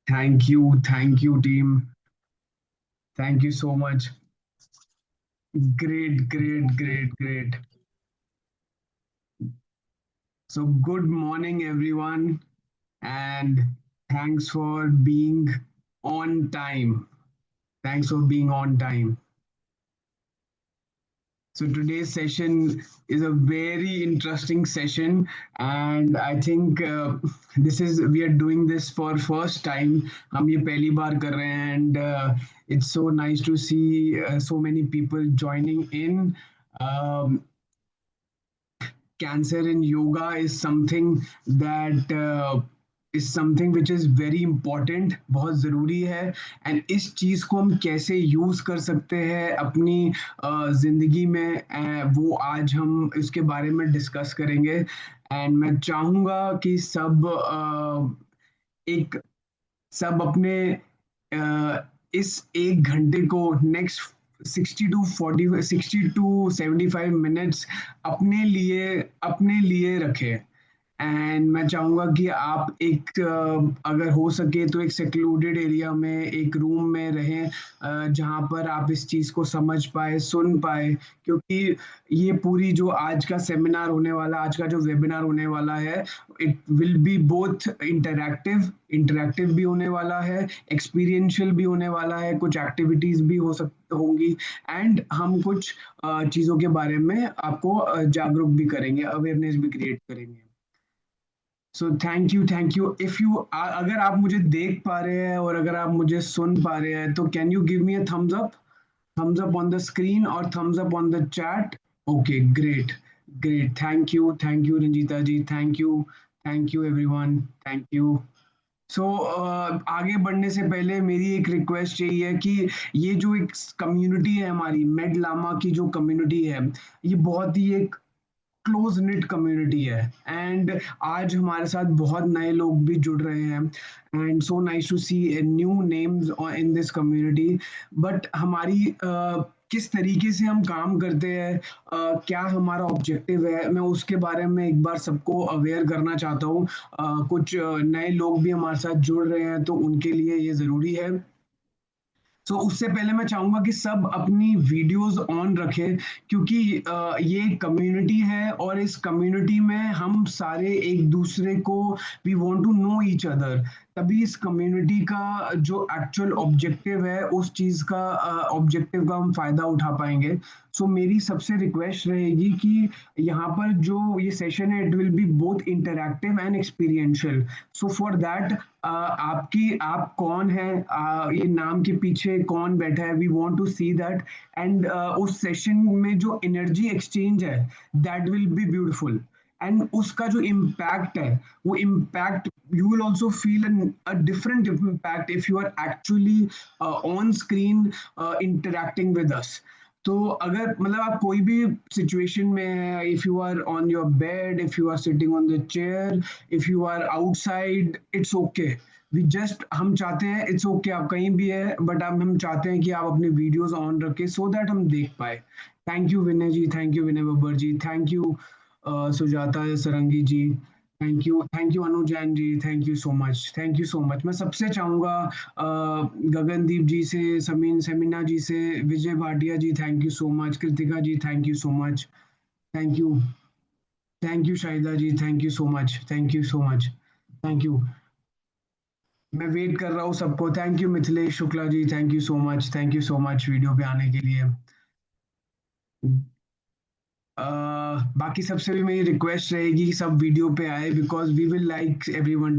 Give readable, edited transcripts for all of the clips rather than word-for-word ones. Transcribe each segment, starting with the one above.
Thank you, team. Thank you so much. Great. So, good morning, everyone, and thanks for being on time. Thanks for being on time. So today's session is a very interesting session, and I think this is we are doing this for first time. हम ये पहली बार कर रहे हैं, and it's so nice to see so many people joining in. Um, Cancer in yoga is something which is very important, बहुत ज़रूरी है. And इस चीज़ को हम कैसे यूज़ कर सकते हैं अपनी ज़िंदगी में, वो आज हम इसके बारे में डिस्कस करेंगे. एंड मैं चाहूँगा कि एक सब अपने इस 1 घंटे को नेक्स्ट 60 टू 75 मिनट्स अपने लिए रखें. एंड मैं चाहूँगा कि आप अगर हो सके तो एक सेक्लूडेड एरिया में एक रूम में रहें, जहाँ पर आप इस चीज़ को समझ पाए, सुन पाए, क्योंकि ये पूरी जो आज का जो वेबिनार होने वाला है, it will be both interactive भी होने वाला है, एक्सपीरियंशियल भी होने वाला है, कुछ एक्टिविटीज़ भी होंगी. एंड हम कुछ चीज़ों के बारे में आपको जागरूक भी करेंगे, अवेयरनेस भी क्रिएट करेंगे. सो थैंक यू. इफ यू अगर आप मुझे देख पा रहे हैं और अगर आप मुझे सुन पा रहे हैं, तो can you give me a thumbs up on the screen or thumbs up on the chat? Okay, great. Thank you, Ranjita ji. Thank you everyone. Thank you. सो आगे बढ़ने से पहले मेरी एक रिक्वेस्ट यही है कि ये जो एक कम्युनिटी है, हमारी मेड लामा की जो कम्युनिटी है, ये बहुत ही एक क्लोज निट कम्युनिटी है. एंड आज हमारे साथ बहुत नए लोग भी जुड़ रहे हैं, and so nice to see new names in this community. But हमारी किस तरीके से हम काम करते हैं, क्या हमारा ऑब्जेक्टिव है, मैं उसके बारे में एक बार सबको अवेयर करना चाहता हूँ. कुछ नए लोग भी हमारे साथ जुड़ रहे हैं, तो उनके लिए ये ज़रूरी है. उससे पहले मैं चाहूँगा कि सब अपनी वीडियोस ऑन रखें, क्योंकि ये कम्युनिटी है और इस कम्युनिटी में हम सारे एक दूसरे को we want to know each other. तभी इस कम्युनिटी का जो एक्चुअल ऑब्जेक्टिव है, उस चीज़ का ऑब्जेक्टिव का हम फ़ायदा उठा पाएंगे. मेरी सबसे रिक्वेस्ट रहेगी कि यहाँ पर जो ये सेशन है, it will be both interactive and experiential. For that आप कौन है, ये नाम के पीछे कौन बैठा है, we want to see that. And उस सेशन में जो एनर्जी एक्सचेंज है, that will be beautiful. And उसका जो इम्पैक्ट है, वो impact you will also feel a different impact if you are actually on screen interacting with us. तो अगर मतलब आप कोई भी सिचुएशन में है, if you are on your bed, if you are sitting on the chair, if you are outside, it's okay. हम चाहते हैं, इट्स ओके आप कहीं भी है, बट अब हम चाहते हैं कि आप अपने वीडियोस ऑन रखें, सो दैट हम देख पाए. Thank you Vinay ji, thank you Vinay Babbar ji, thank you Sujata Sarangi ji, thank you Anu Jain ji, thank you so much. मैं सबसे चाहूँगा गगनदीप जी से, समीना जी से, Vijay Bhatia ji, thank you so much. Kritika ji, thank you so much. Thank you Shahida ji, thank you so much. Thank you. मैं वेट कर रहा हूँ सबको. Thank you Mithilesh Shukla ji, thank you so much video पे आने के लिए. बाकी सबसे भी मेरी रिक्वेस्ट रहेगी कि सब वीडियो पे आए, because we will like everyone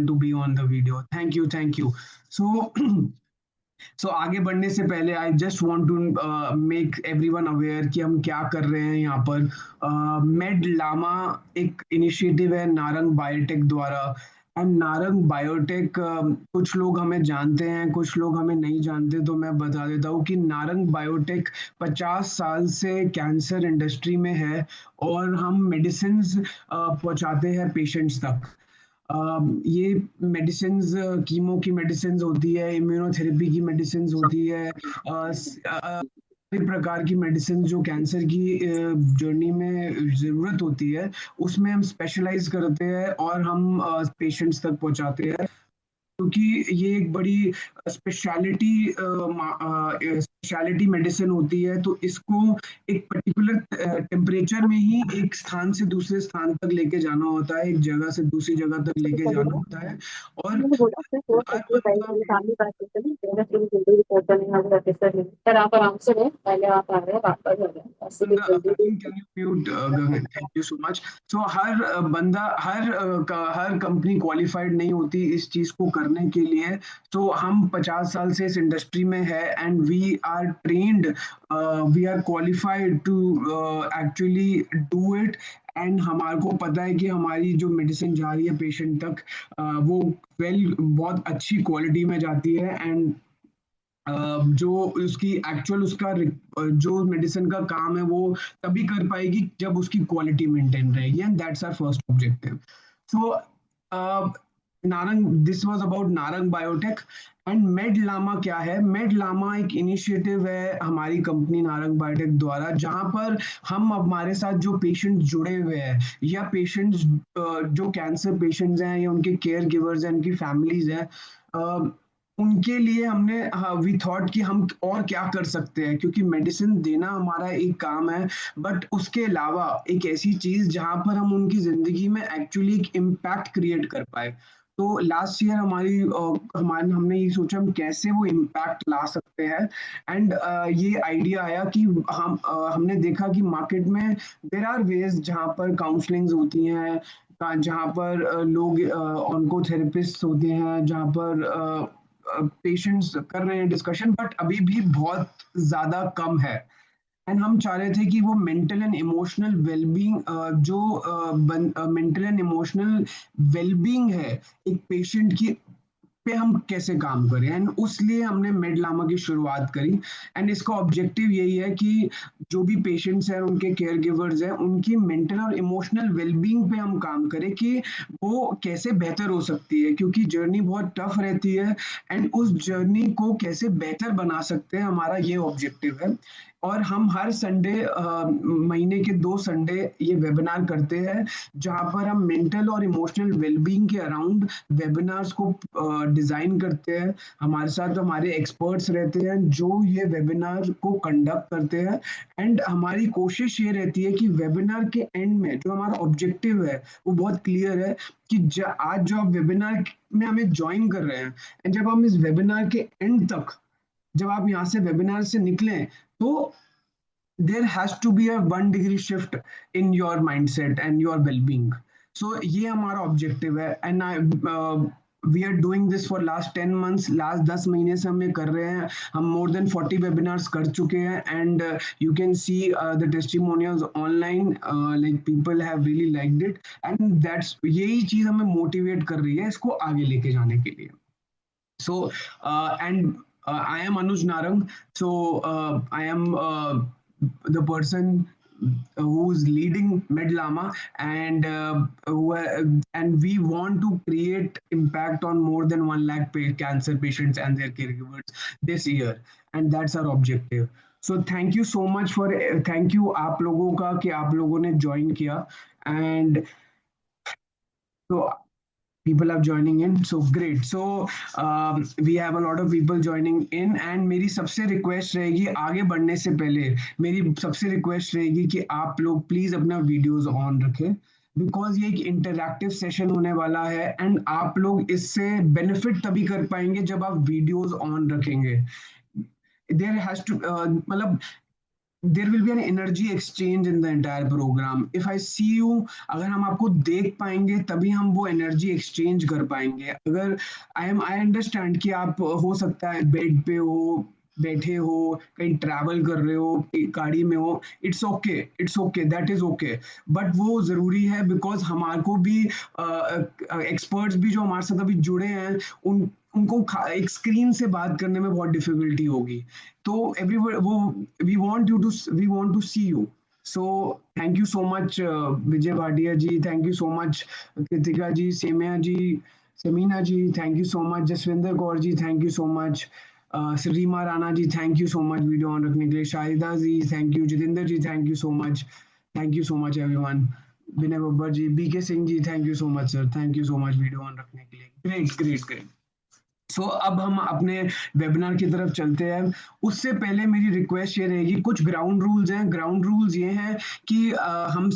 to be on the video. Thank you. So आगे बढ़ने से पहले I just want to make everyone aware कि हम क्या कर रहे हैं यहाँ पर. मेड लामा एक इनिशिएटिव है नारंग बायोटेक द्वारा. एंड नारंग बायोटेक, कुछ लोग हमें जानते हैं, कुछ लोग हमें नहीं जानते, तो मैं बता देता हूँ कि नारंग बायोटेक 50 साल से कैंसर इंडस्ट्री में है, और हम मेडिसिन पहुँचाते हैं पेशेंट्स तक. ये मेडिसिन्स कीमो की मेडिसिन्स होती है, इम्यूनोथेरेपी की मेडिसिन्स होती है, सभी प्रकार की मेडिसिन जो कैंसर की जर्नी में ज़रूरत होती है, उसमें हम स्पेशलाइज करते हैं और हम पेशेंट्स तक पहुंचाते हैं. क्योंकि ये एक बड़ी स्पेशलिटी मेडिसिन होती है, तो इसको एक पर्टिकुलर टेम्परेचर में ही एक स्थान से दूसरे स्थान तक लेके जाना होता है, एक जगह से दूसरी जगह तक लेके जाना होता है। और मैंने बोला फिर वो हर करके बंदा पहले सामने बात करते हैं, मेरा फिर जल्दी रिपोर्ट करने वाले ऑफिसर नहीं, सर आप आराम से रहे, पहले आप आ रहे हैं वापस हो जाए, ऐसे भी जल्दी भी Praveen, can you mute, Gagan? Thank you so much. So हर बंदा हर कंपनी क्वालिफाइड नहीं होती इस चीज को करने के लिए। तो हम 50 साल से इस इंडस्ट्री में है and we are trained, we are qualified to actually do it. And हमारे को पता है कि हमारी जो मेडिसिन जा रही है पेशेंट तक, वो बहुत अच्छी क्वालिटी में जाती है। एंड जो उसकी एक्चुअल उसका जो मेडिसिन का काम है वो तभी कर पाएगी जब उसकी क्वालिटी मेंटेन रहेगी, and that's our first objective. So Narang, this was about Narang biotech. And med lama क्या है? मेड लामा एक इनिशिएटिव है हमारी कंपनी नारंग बायोटेक द्वारा, जहां पर हम हमारे साथ जो पेशेंट्स जुड़े हुए हैं या पेशेंट्स जो कैंसर पेशेंट्स हैं या उनके केयर गिवर्स हैं, उनकी फैमिलीज हैं, उनके लिए हमने वी थॉट कि हम और क्या कर सकते हैं, क्योंकि मेडिसिन देना हमारा एक काम है, बट उसके अलावा एक ऐसी चीज जहां पर हम उनकी जिंदगी में एक्चुअली एक इम्पैक्ट क्रिएट कर पाए। तो लास्ट ईयर हमारे हमने ये सोचा हम कैसे वो इम्पैक्ट ला सकते हैं। एंड ये आइडिया आया कि हमने देखा कि मार्केट में देर आर वेज जहाँ पर काउंसलिंग्स होती हैं, जहाँ पर लोग ऑन्कोथेरेपिस्ट होते हैं, जहाँ पर पेशेंट्स कर रहे हैं डिस्कशन, बट अभी भी बहुत ज्यादा कम है। एंड हम चाह रहे थे कि वो मेंटल एंड इमोशनल वेलबींग, जो मेंटल एंड इमोशनल वेलबींग है एक पेशेंट की, पे हम कैसे काम करें। एंड उसलिए हमने मेड लामा की शुरुआत करी। एंड इसका ऑब्जेक्टिव यही है कि जो भी पेशेंट्स हैं, उनके केयर गिवर्स हैं, उनकी मेंटल और इमोशनल वेलबींग पे हम काम करें कि वो कैसे बेहतर हो सकती है, क्योंकि जर्नी बहुत टफ रहती है। एंड उस जर्नी को कैसे बेहतर बना सकते हैं, हमारा ये ऑब्जेक्टिव है। और हम हर संडे, महीने के 2 संडे ये वेबिनार करते हैं, जहाँ पर हम मेंटल और इमोशनल वेलबींग के अराउंड वेबिनार्स को डिजाइन करते हैं। हमारे साथ हमारे एक्सपर्ट्स रहते हैं जो ये वेबिनार को कंडक्ट करते हैं। एंड हमारी कोशिश ये रहती है कि वेबिनार के एंड में जो हमारा ऑब्जेक्टिव है वो बहुत क्लियर है, कि आज जो आप वेबिनार में हमें ज्वाइन कर रहे हैं, एंड जब हम इस वेबिनार के एंड तक, जब आप यहाँ से वेबिनार से निकलें, तो there has to be a 1 degree shift in your mindset and your well-being. So ये हमारा ऑब्जेक्टिव है। And we are doing this for last 10 months, last 10 महीने से हम ये कर रहे हैं। हम मोर देन 40 वेबिनार्स कर चुके हैं। And you can see the testimonials online, like people have really liked it. And that's, यही चीज हमें मोटिवेट कर रही है इसको आगे लेके जाने के लिए। So, and I am Anuj Narang. So, I am the person who's leading Medlama, and and we want to create impact on more than 1 lakh cancer patients and their caregivers this year, and that's our objective. So thank you so much for, thank you आप लोगों का कि आप लोगों ने join किया। And so people are joining in, so great. So we have a lot of people joining in, and मेरी सबसे रिक्वेस्ट रहेगी आगे बढ़ने से पहले, मेरी सबसे रिक्वेस्ट रहेगी कि आप लोग प्लीज अपना वीडियोस ऑन रखें, बिकॉज ये एक इंटरैक्टिव सेशन होने वाला है। एंड आप लोग इससे बेनिफिट तभी कर पाएंगे जब आप वीडियोस ऑन रखेंगे। देयर हैज टू, मतलब there will be an energy exchange in the entire program. If I see you, अगर हम आपको देख पाएंगे तभी हम वो एनर्जी एक्सचेंज कर पाएंगे। अगर आई अंडरस्टैंड कि आप हो सकता है बेड पे हो, बैठे हो, कहीं ट्रैवल कर रहे हो, गाड़ी में हो, it's okay, it's okay, that is okay. But वो जरूरी है, बिकॉज हमारे को भी एक्सपर्ट्स भी जो हमारे साथ अभी जुड़े हैं, उन उनको एक स्क्रीन से बात करने में बहुत डिफिकल्टी होगी। तो एवरीवन, वो we want to see you. So thank you so much Vijay Bhatia ji, thank you so much Kritika ji, Semiya ji, Semina ji, thank you so much Jaswinder Kaur ji, thank you so much Reema Rana ji, thank you so much video on रखने के लिए। Shahida ji thank you, Jitendra ji thank you so much, thank you so much everyone. Vinay Babbar ji, BK Singh ji, thank you so much sir, thank you so much video on रखने के लिए। Great great great. अब हम अपने webinar की तरफ चलते हैं। उससे पहले मेरी रिक्वेस्ट ये रहेगी, कुछ ग्राउंड रूल्स हैं। ग्राउंड रूल्स ये हैं कि हम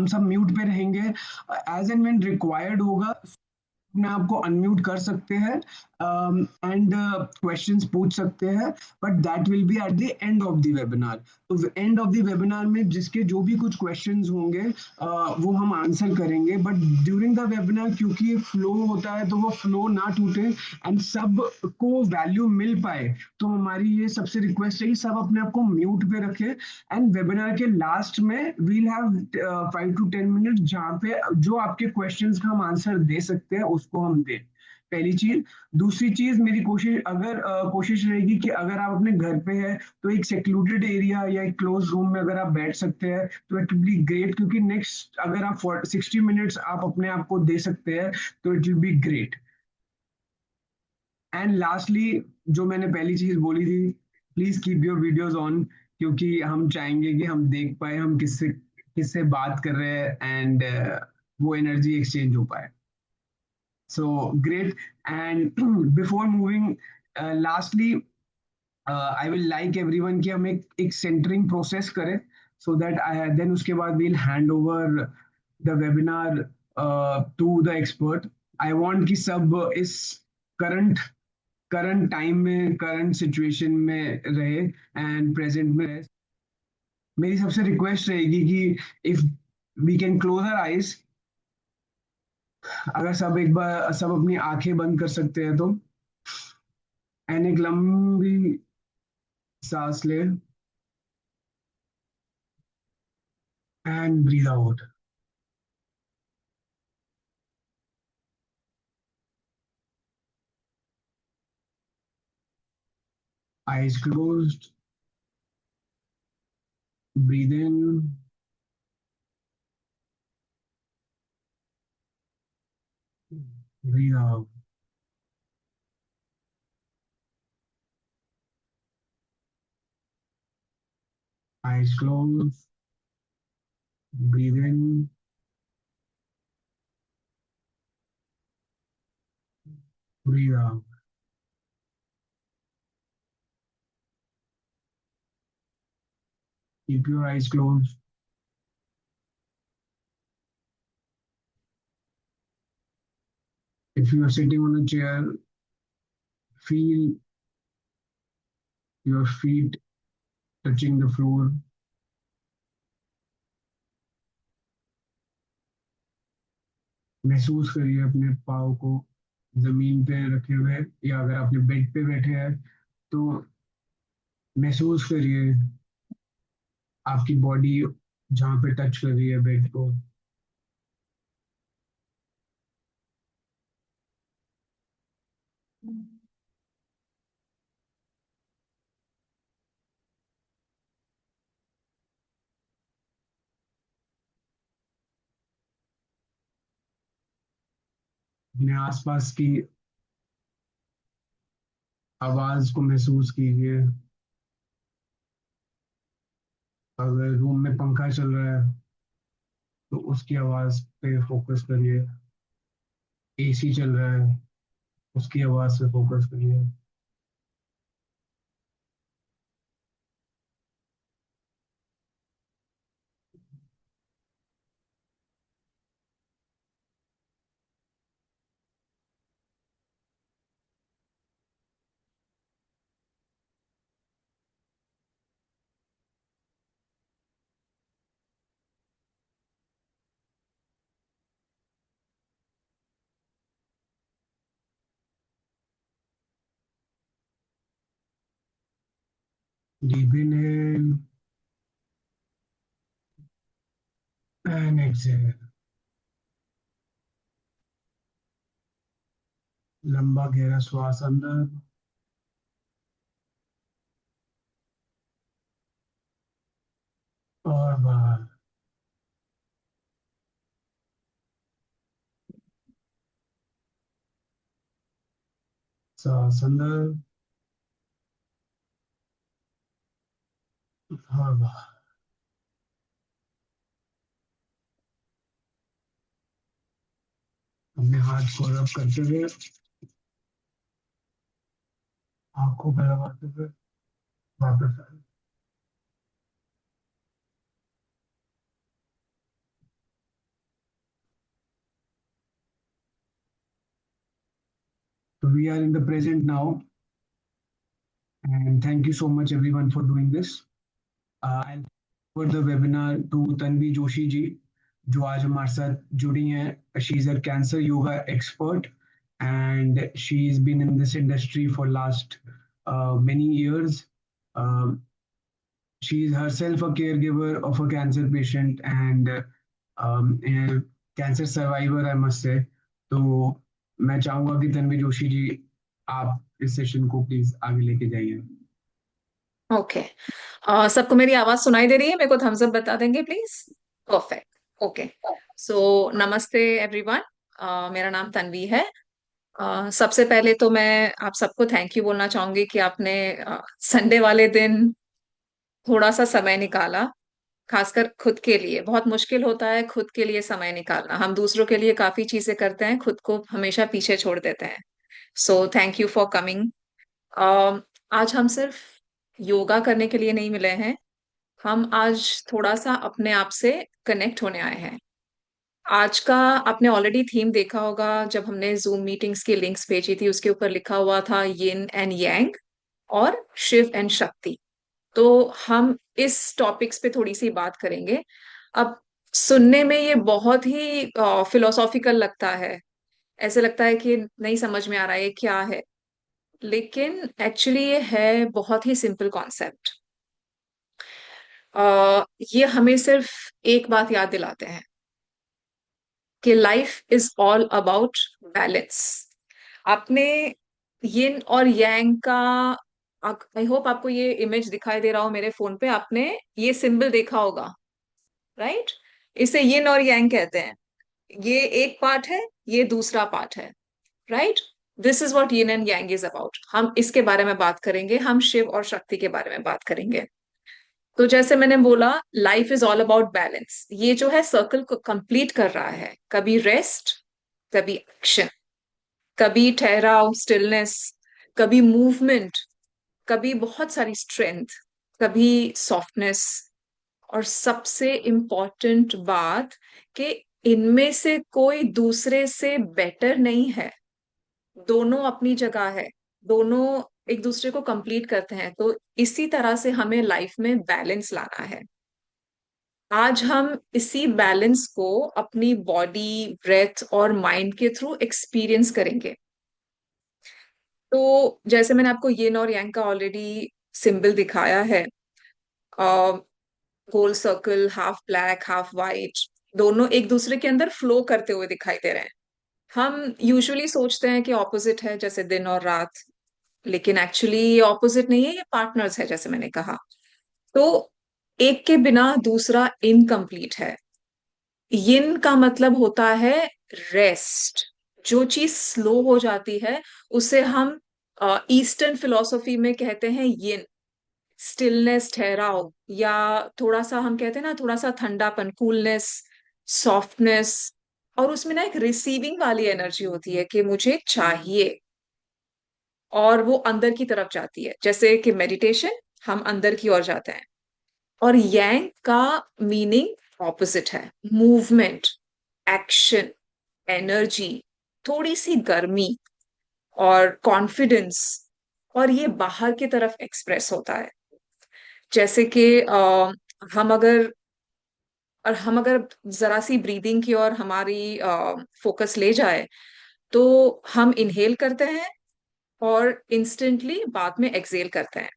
सब म्यूट पे रहेंगे। एज एंड व्हेन रिक्वायर्ड होगा अपने आप को अनम्यूट कर सकते हैं एंड क्वेश्चंस पूछ सकते हैं, but that will B at the end of the webinar. तो एंड ऑफ द वेबिनार में जिसके जो भी कुछ क्वेश्चंस होंगे वो हम आंसर करेंगे, बट ड्यूरिंग द वेबिनार क्योंकि फ्लो होता है तो वो फ्लो ना टूटे एंड सबको वैल्यू मिल पाए, तो हमारी ये सबसे रिक्वेस्ट है कि सब अपने आप को म्यूट पे रखें। एंड वेबिनार के लास्ट में वील हैव 5 to 10 मिनट जहाँ पे जो आपके क्वेश्चंस का हम आंसर दे सकते हैं उसको हम दें। पहली चीज। दूसरी चीज, मेरी कोशिश अगर कोशिश रहेगी कि अगर आप अपने घर पे है तो एक सेक्लूडेड एरिया या एक क्लोज रूम में अगर आप बैठ सकते हैं तो इट विल बी ग्रेट, क्योंकि नेक्स्ट अगर आप 60 मिनट्स आप अपने आप को दे सकते हैं तो it will be great. And lastly, जो मैंने पहली चीज बोली थी, please keep your videos on, क्योंकि हम चाहेंगे कि हम देख पाए हम किससे किससे बात कर रहे हैं एंड वो एनर्जी एक्सचेंज हो पाए। So great. And before moving, lastly I will like everyone कि हम एक सेंटरिंग प्रोसेस करें, सो दैट आई देन उसके बाद we'll hand over the webinar to the expert. I want कि सब इस करंट करंट टाइम में करंट सिचुएशन में रहे एंड प्रेजेंट में रहे। मेरी सबसे रिक्वेस्ट रहेगी कि if we can close our eyes, अगर सब एक बार सब अपनी आंखें बंद कर सकते हैं तो, एंड एक लंबी सांस ले and breathe out. Eyes closed, breathe in, breathe out. Eyes closed, breathe in, breathe out. Keep your eyes closed. If you are sitting on a chair, feel your feet touching the floor. महसूस करिए अपने पाँव को जमीन पे रखे हुए, या अगर आपने बेड पे बैठे हैं तो महसूस करिए आपकी बॉडी जहाँ पे टच कर रही है बेड को। अपने आसपास की आवाज को महसूस कीजिए। अगर रूम में पंखा चल रहा है तो उसकी आवाज पे फोकस करिए। एसी चल रहा है, उसकी आवाज पे फोकस करिए। Deep inhale and exhale. लंबा गहरा श्वास अंदर और बाहर। सांस अंदर और बाहर। अपने हाथ को रब करते हुए आंखों पे लगाते हुए वापस आए। So we are in the present now, and thank you so much everyone for doing this. I'll for the webinar to Tanvi Joshi जी, जो आज हमारे साथ जुड़ी हैं. She is a cancer yoga expert and she's been in this industry for last many years. She is herself a caregiver of a cancer patient and a cancer survivor, I must say. तो मैं चाहूंगा कि तन्वी जोशी जी आप इस session को please आगे लेके जाइए. ओके। सबको मेरी आवाज सुनाई दे रही है? मेरे को थम्स अप बता देंगे प्लीज। परफेक्ट। ओके। सो नमस्ते एवरीवन। मेरा नाम तन्वी है। सबसे पहले तो मैं आप सबको थैंक यू बोलना चाहूंगी कि आपने संडे वाले दिन थोड़ा सा समय निकाला, खासकर खुद के लिए। बहुत मुश्किल होता है खुद के लिए समय निकालना। हम दूसरों के लिए काफी चीजें करते हैं, खुद को हमेशा पीछे छोड़ देते हैं। सो थैंक यू फॉर कमिंग। आज हम सिर्फ योगा करने के लिए नहीं मिले हैं, हम आज थोड़ा सा अपने आप से कनेक्ट होने आए हैं। आज का आपने ऑलरेडी थीम देखा होगा, जब हमने जूम मीटिंग्स की लिंक्स भेजी थी उसके ऊपर लिखा हुआ था यिन एंड यांग और शिव एंड शक्ति। तो हम इस टॉपिक्स पे थोड़ी सी बात करेंगे। अब सुनने में ये बहुत ही फिलोसॉफिकल लगता है, ऐसे लगता है कि नहीं समझ में आ रहा है ये क्या है, लेकिन एक्चुअली ये है बहुत ही सिंपल कॉन्सेप्ट। ये हमें सिर्फ एक बात याद दिलाते हैं कि life is all about balance. आपने यिन और यांग का, आई होप आपको ये इमेज दिखाई दे रहा हो मेरे फोन पे, आपने ये सिंबल देखा होगा, राइट? इसे यिन और यांग कहते हैं। ये एक पार्ट है, ये दूसरा पार्ट है, right? This is what yin and yang is about. हम इसके बारे में बात करेंगे, हम शिव और शक्ति के बारे में बात करेंगे। तो जैसे मैंने बोला, life is all about balance. ये जो है सर्कल को कंप्लीट कर रहा है, कभी रेस्ट, कभी एक्शन, कभी ठहराव स्टिलनेस, कभी मूवमेंट, कभी बहुत सारी स्ट्रेंथ, कभी सॉफ्टनेस, और सबसे इम्पोर्टेंट बात कि इनमें से कोई दूसरे से बेटर नहीं है। दोनों अपनी जगह है, दोनों एक दूसरे को कंप्लीट करते हैं। तो इसी तरह से हमें लाइफ में बैलेंस लाना है। आज हम इसी बैलेंस को अपनी बॉडी, ब्रेथ और माइंड के थ्रू एक्सपीरियंस करेंगे। तो जैसे मैंने आपको यिन और यांग का ऑलरेडी सिंबल दिखाया है, गोल circle, half black half white, दोनों एक दूसरे के अंदर फ्लो करते हुए दिखाई दे रहे हैं। हम यूजुअली सोचते हैं कि ऑपोजिट है, जैसे दिन और रात, लेकिन एक्चुअली ये ऑपोजिट नहीं है, ये पार्टनर्स है, जैसे मैंने कहा। तो एक के बिना दूसरा इनकम्प्लीट है। यिन का मतलब होता है रेस्ट। जो चीज स्लो हो जाती है उसे हम ईस्टर्न फिलोसफी में कहते हैं यिन। स्टिलनेस, ठहराव, या थोड़ा सा हम कहते हैं ना, थोड़ा सा ठंडापन, कूलनेस, सॉफ्टनेस। और उसमें ना एक रिसीविंग वाली एनर्जी होती है कि मुझे चाहिए, और वो अंदर की तरफ जाती है, जैसे कि मेडिटेशन, हम अंदर की ओर जाते हैं। और यांग का मीनिंग ऑपोजिट है, मूवमेंट, एक्शन, एनर्जी, थोड़ी सी गर्मी और कॉन्फिडेंस। और ये बाहर की तरफ एक्सप्रेस होता है। जैसे कि हम अगर हम अगर जरा सी ब्रीदिंग की और हमारी फोकस ले जाए, तो हम इनहेल करते हैं और इंस्टेंटली बाद में एक्सहेल करते हैं।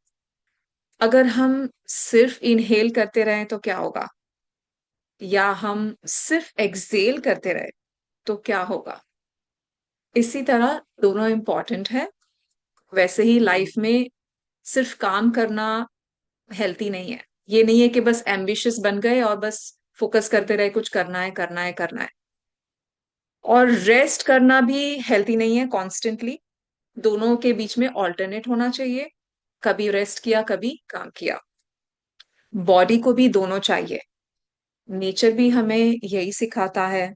अगर हम सिर्फ इनहेल करते रहें तो क्या होगा, या हम सिर्फ एक्सहेल करते रहे तो क्या होगा? इसी तरह दोनों इंपॉर्टेंट है। वैसे ही लाइफ में सिर्फ काम करना हेल्थी नहीं है। ये नहीं है कि बस एम्बिशियस बन गए और बस फोकस करते रहे, कुछ करना है करना है करना है। और रेस्ट करना भी हेल्थी नहीं है कॉन्स्टेंटली। दोनों के बीच में ऑल्टरनेट होना चाहिए, कभी रेस्ट किया कभी काम किया। बॉडी को भी दोनों चाहिए। नेचर भी हमें यही सिखाता है।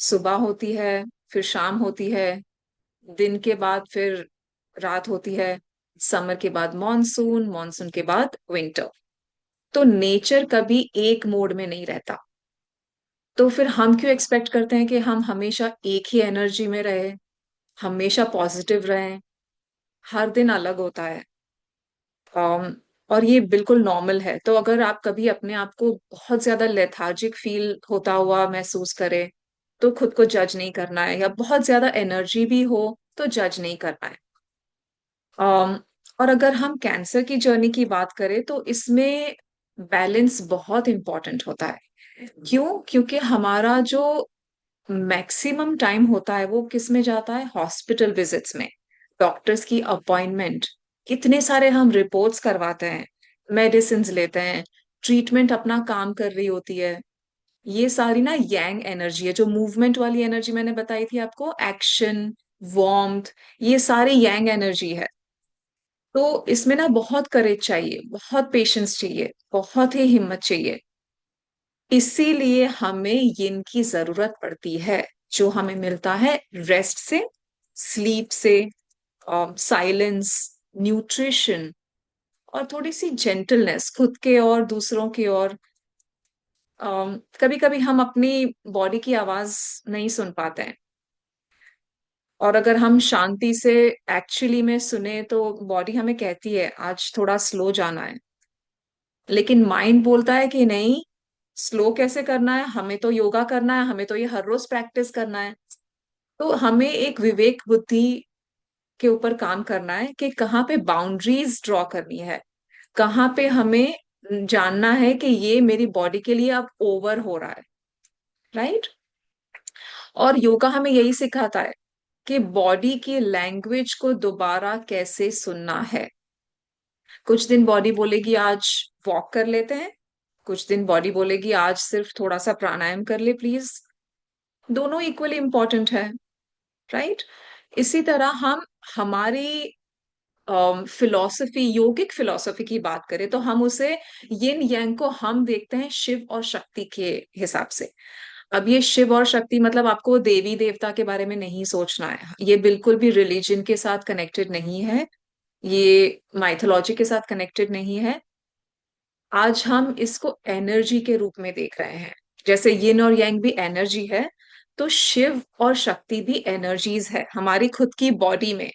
सुबह होती है, फिर शाम होती है, दिन के बाद फिर रात होती है, समर के बाद मॉनसून, मॉनसून के बाद विंटर। तो नेचर कभी एक मोड में नहीं रहता। तो फिर हम क्यों एक्सपेक्ट करते हैं कि हम हमेशा एक ही एनर्जी में रहे, हमेशा पॉजिटिव रहें? हर दिन अलग होता है। अम, और ये बिल्कुल नॉर्मल है। तो अगर आप कभी अपने आप को बहुत ज्यादा लेथार्जिक फील होता हुआ महसूस करें, तो खुद को जज नहीं करना है, या बहुत ज्यादा एनर्जी भी हो तो जज नहीं करना है। अम, और अगर हम कैंसर की जर्नी की बात करें तो इसमें बैलेंस बहुत इंपॉर्टेंट होता है। क्यों? क्योंकि हमारा जो मैक्सिमम टाइम होता है वो किस में जाता है? हॉस्पिटल विजिट्स में, डॉक्टर्स की अपॉइंटमेंट, कितने सारे हम रिपोर्ट्स करवाते हैं, मेडिसिन लेते हैं, ट्रीटमेंट अपना काम कर रही होती है। ये सारी ना यांग एनर्जी है। जो मूवमेंट वाली एनर्जी मैंने बताई थी आपको, एक्शन, वार्मथ, ये सारी यांग एनर्जी है। तो इसमें ना बहुत करेज चाहिए, बहुत पेशेंस चाहिए, बहुत ही हिम्मत चाहिए। इसीलिए हमें यिन की जरूरत पड़ती है, जो हमें मिलता है रेस्ट से, स्लीप से, साइलेंस, न्यूट्रिशन, और थोड़ी सी जेंटलनेस खुद के और दूसरों की ओर। कभी कभी हम अपनी बॉडी की आवाज नहीं सुन पाते हैं, और अगर हम शांति से एक्चुअली में सुने तो बॉडी हमें कहती है आज थोड़ा स्लो जाना है। लेकिन माइंड बोलता है कि नहीं, स्लो कैसे करना है, हमें तो योगा करना है, हमें तो ये हर रोज प्रैक्टिस करना है। तो हमें एक विवेक बुद्धि के ऊपर काम करना है कि कहाँ पे बाउंड्रीज ड्रॉ करनी है, कहाँ पे हमें जानना है कि ये मेरी बॉडी के लिए अब ओवर हो रहा है। राइट? और योगा हमें यही सिखाता है कि बॉडी की लैंग्वेज को दोबारा कैसे सुनना है। कुछ दिन बॉडी बोलेगी आज वॉक कर लेते हैं, कुछ दिन बॉडी बोलेगी आज सिर्फ थोड़ा सा प्राणायाम कर ले प्लीज। दोनों इक्वली इंपॉर्टेंट है। राइट? इसी तरह हम हमारी फिलॉसफी, योगिक फिलॉसफी की बात करें तो हम उसे, यिन यांग को हम देखते हैं शिव और शक्ति के हिसाब से। अब ये शिव और शक्ति मतलब आपको देवी देवता के बारे में नहीं सोचना है, ये बिल्कुल भी रिलीजन के साथ कनेक्टेड नहीं है, ये माइथोलॉजी के साथ कनेक्टेड नहीं है। आज हम इसको एनर्जी के रूप में देख रहे हैं। जैसे यिन और यांग भी एनर्जी है, तो शिव और शक्ति भी एनर्जीज है हमारी खुद की बॉडी में।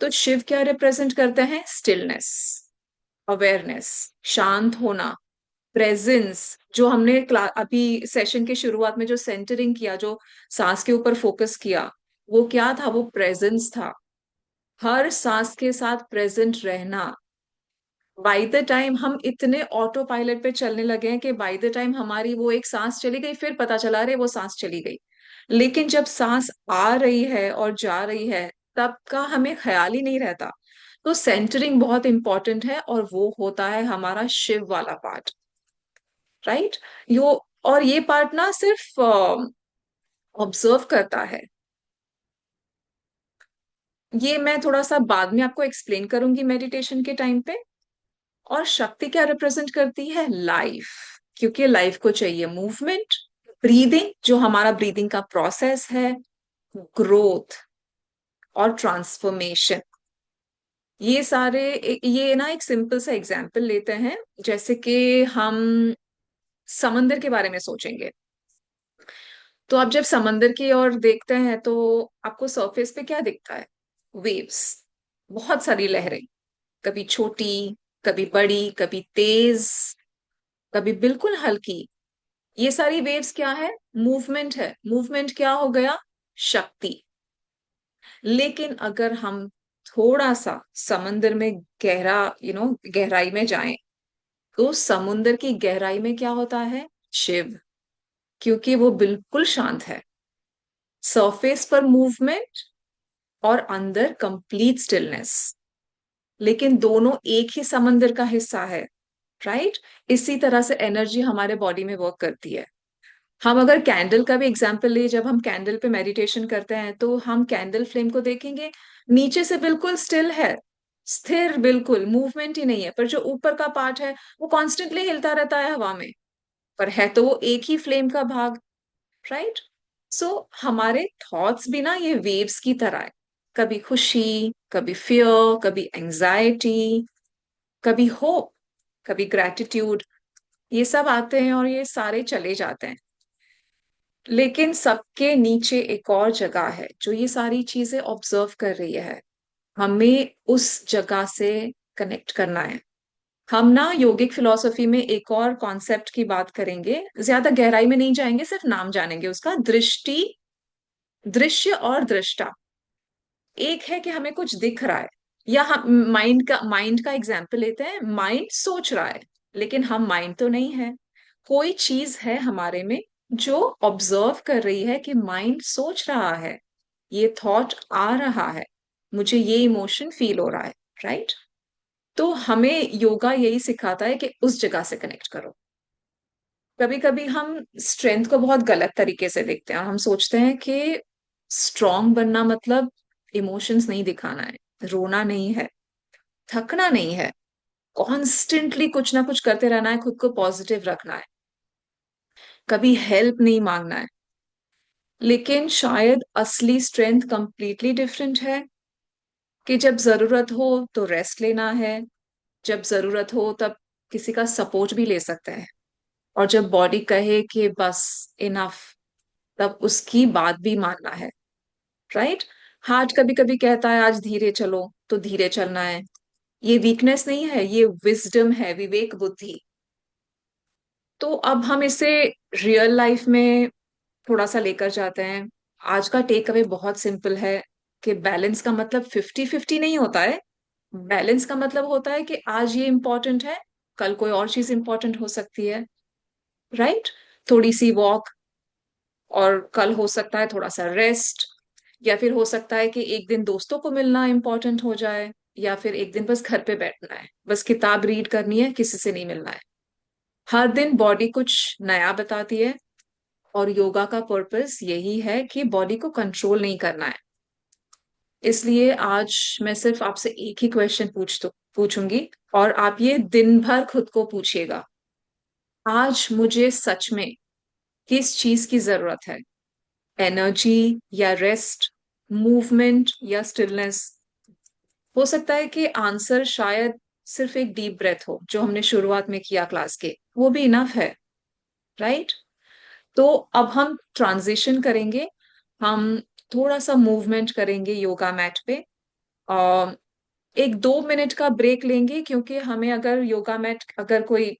तो शिव क्या रिप्रेजेंट करते हैं? स्टिलनेस, अवेयरनेस, शांत होना, प्रेजेंस। जो हमने अभी सेशन के शुरुआत में जो सेंटरिंग किया, जो सांस के ऊपर फोकस किया, वो क्या था? वो प्रेजेंस था। हर सांस के साथ प्रेजेंट रहना। बाय द टाइम हम इतने ऑटो पायलट पे चलने लगे हैं कि बाय द टाइम हमारी वो एक सांस चली गई, फिर पता चला रे वो सांस चली गई। लेकिन जब सांस आ रही है और जा रही है, तब का हमें ख्याल ही नहीं रहता। तो सेंटरिंग बहुत इंपॉर्टेंट है, और वो होता है हमारा शिव वाला पार्ट। राइट? यो और ये पार्ट ना सिर्फ ऑब्जर्व करता है। ये मैं थोड़ा सा बाद में आपको एक्सप्लेन करूंगी मेडिटेशन के टाइम पे। और शक्ति क्या रिप्रेजेंट करती है? लाइफ। क्योंकि लाइफ को चाहिए मूवमेंट, ब्रीदिंग, जो हमारा ब्रीदिंग का प्रोसेस है, ग्रोथ और ट्रांसफॉर्मेशन। ये सारे, ये ना एक सिंपल सा एग्जांपल लेते हैं। जैसे कि हम समंदर के बारे में सोचेंगे, तो आप जब समंदर की ओर देखते हैं तो आपको सरफेस पे क्या दिखता है? वेव्स, बहुत सारी लहरें, कभी छोटी, कभी बड़ी, कभी तेज, कभी बिल्कुल हल्की। ये सारी वेव्स क्या है? मूवमेंट है। मूवमेंट क्या हो गया? शक्ति। लेकिन अगर हम थोड़ा सा समंदर में गहरा, गहराई में जाएं, तो समुंदर की गहराई में क्या होता है? शिव। क्योंकि वो बिल्कुल शांत है। सरफेस पर मूवमेंट और अंदर कंप्लीट स्टिलनेस। लेकिन दोनों एक ही समंदर का हिस्सा है। राइट? इसी तरह से एनर्जी हमारे बॉडी में वर्क करती है। हम अगर कैंडल का भी एग्जाम्पल ले, जब हम कैंडल पे मेडिटेशन करते हैं तो हम कैंडल फ्लेम को देखेंगे, नीचे से बिल्कुल स्टिल है, स्थिर, बिल्कुल मूवमेंट ही नहीं है, पर जो ऊपर का पार्ट है वो कॉन्स्टेंटली हिलता रहता है हवा में। पर है तो वो एक ही फ्लेम का भाग। राइट? सो हमारे थॉट्स भी ना ये वेव्स की तरह है। कभी खुशी, कभी फियर, कभी एंजाइटी, कभी होप, कभी ग्रेटिट्यूड, ये सब आते हैं और ये सारे चले जाते हैं। लेकिन सबके नीचे एक और जगह है जो ये सारी चीजें ऑब्जर्व कर रही है। हमें उस जगह से कनेक्ट करना है। हम ना योगिक फिलॉसफी में एक और कॉन्सेप्ट की बात करेंगे, ज्यादा गहराई में नहीं जाएंगे, सिर्फ नाम जानेंगे उसका, दृष्टि, दृश्य और दृष्टा। एक है कि हमें कुछ दिख रहा है, या हम माइंड का एग्जाम्पल लेते हैं, माइंड सोच रहा है लेकिन हम माइंड तो नहीं है। कोई चीज है हमारे में जो ऑब्जर्व कर रही है कि माइंड सोच रहा है, ये थॉट आ रहा है, मुझे ये इमोशन फील हो रहा है, राइट? तो हमें योगा यही सिखाता है कि उस जगह से कनेक्ट करो। कभी कभी हम स्ट्रेंथ को बहुत गलत तरीके से देखते हैं और हम सोचते हैं कि स्ट्रांग बनना मतलब इमोशंस नहीं दिखाना है, रोना नहीं है, थकना नहीं है, कॉन्स्टेंटली कुछ ना कुछ करते रहना है, खुद को पॉजिटिव रखना है, कभी हेल्प नहीं मांगना है। लेकिन शायद असली स्ट्रेंथ कंप्लीटली डिफरेंट है, कि जब जरूरत हो तो रेस्ट लेना है, जब जरूरत हो तब किसी का सपोर्ट भी ले सकते हैं, और जब बॉडी कहे कि बस इनफ, तब उसकी बात भी मानना है, राइट? हार्ट कभी कभी कहता है आज धीरे चलो, तो धीरे चलना है। ये वीकनेस नहीं है, ये विजडम है, विवेक बुद्धि। तो अब हम इसे रियल लाइफ में थोड़ा सा लेकर जाते हैं। आज का टेक अवे बहुत सिंपल है, कि बैलेंस का मतलब 50-50 नहीं होता है। बैलेंस का मतलब होता है कि आज ये इंपॉर्टेंट है, कल कोई और चीज इंपॉर्टेंट हो सकती है, राइट? थोड़ी सी वॉक, और कल हो सकता है थोड़ा सा रेस्ट, या फिर हो सकता है कि एक दिन दोस्तों को मिलना इंपॉर्टेंट हो जाए, या फिर एक दिन बस घर पे बैठना है, बस किताब रीड करनी है, किसी से नहीं मिलना है। हर दिन बॉडी कुछ नया बताती है, और योगा का पर्पस यही है कि बॉडी को कंट्रोल नहीं करना है। इसलिए आज मैं सिर्फ आपसे एक ही क्वेश्चन पूछूंगी, और आप ये दिन भर खुद को पूछिएगा, आज मुझे सच में किस चीज की जरूरत है? एनर्जी या रेस्ट, मूवमेंट या स्टिलनेस? हो सकता है कि आंसर शायद सिर्फ एक डीप ब्रेथ हो, जो हमने शुरुआत में किया क्लास के, वो भी इनफ है, राइट? तो अब हम ट्रांजिशन करेंगे। हम थोड़ा सा मूवमेंट करेंगे योगा मैट पे, और एक 2 मिनट का ब्रेक लेंगे, क्योंकि हमें अगर योगा मैट, अगर कोई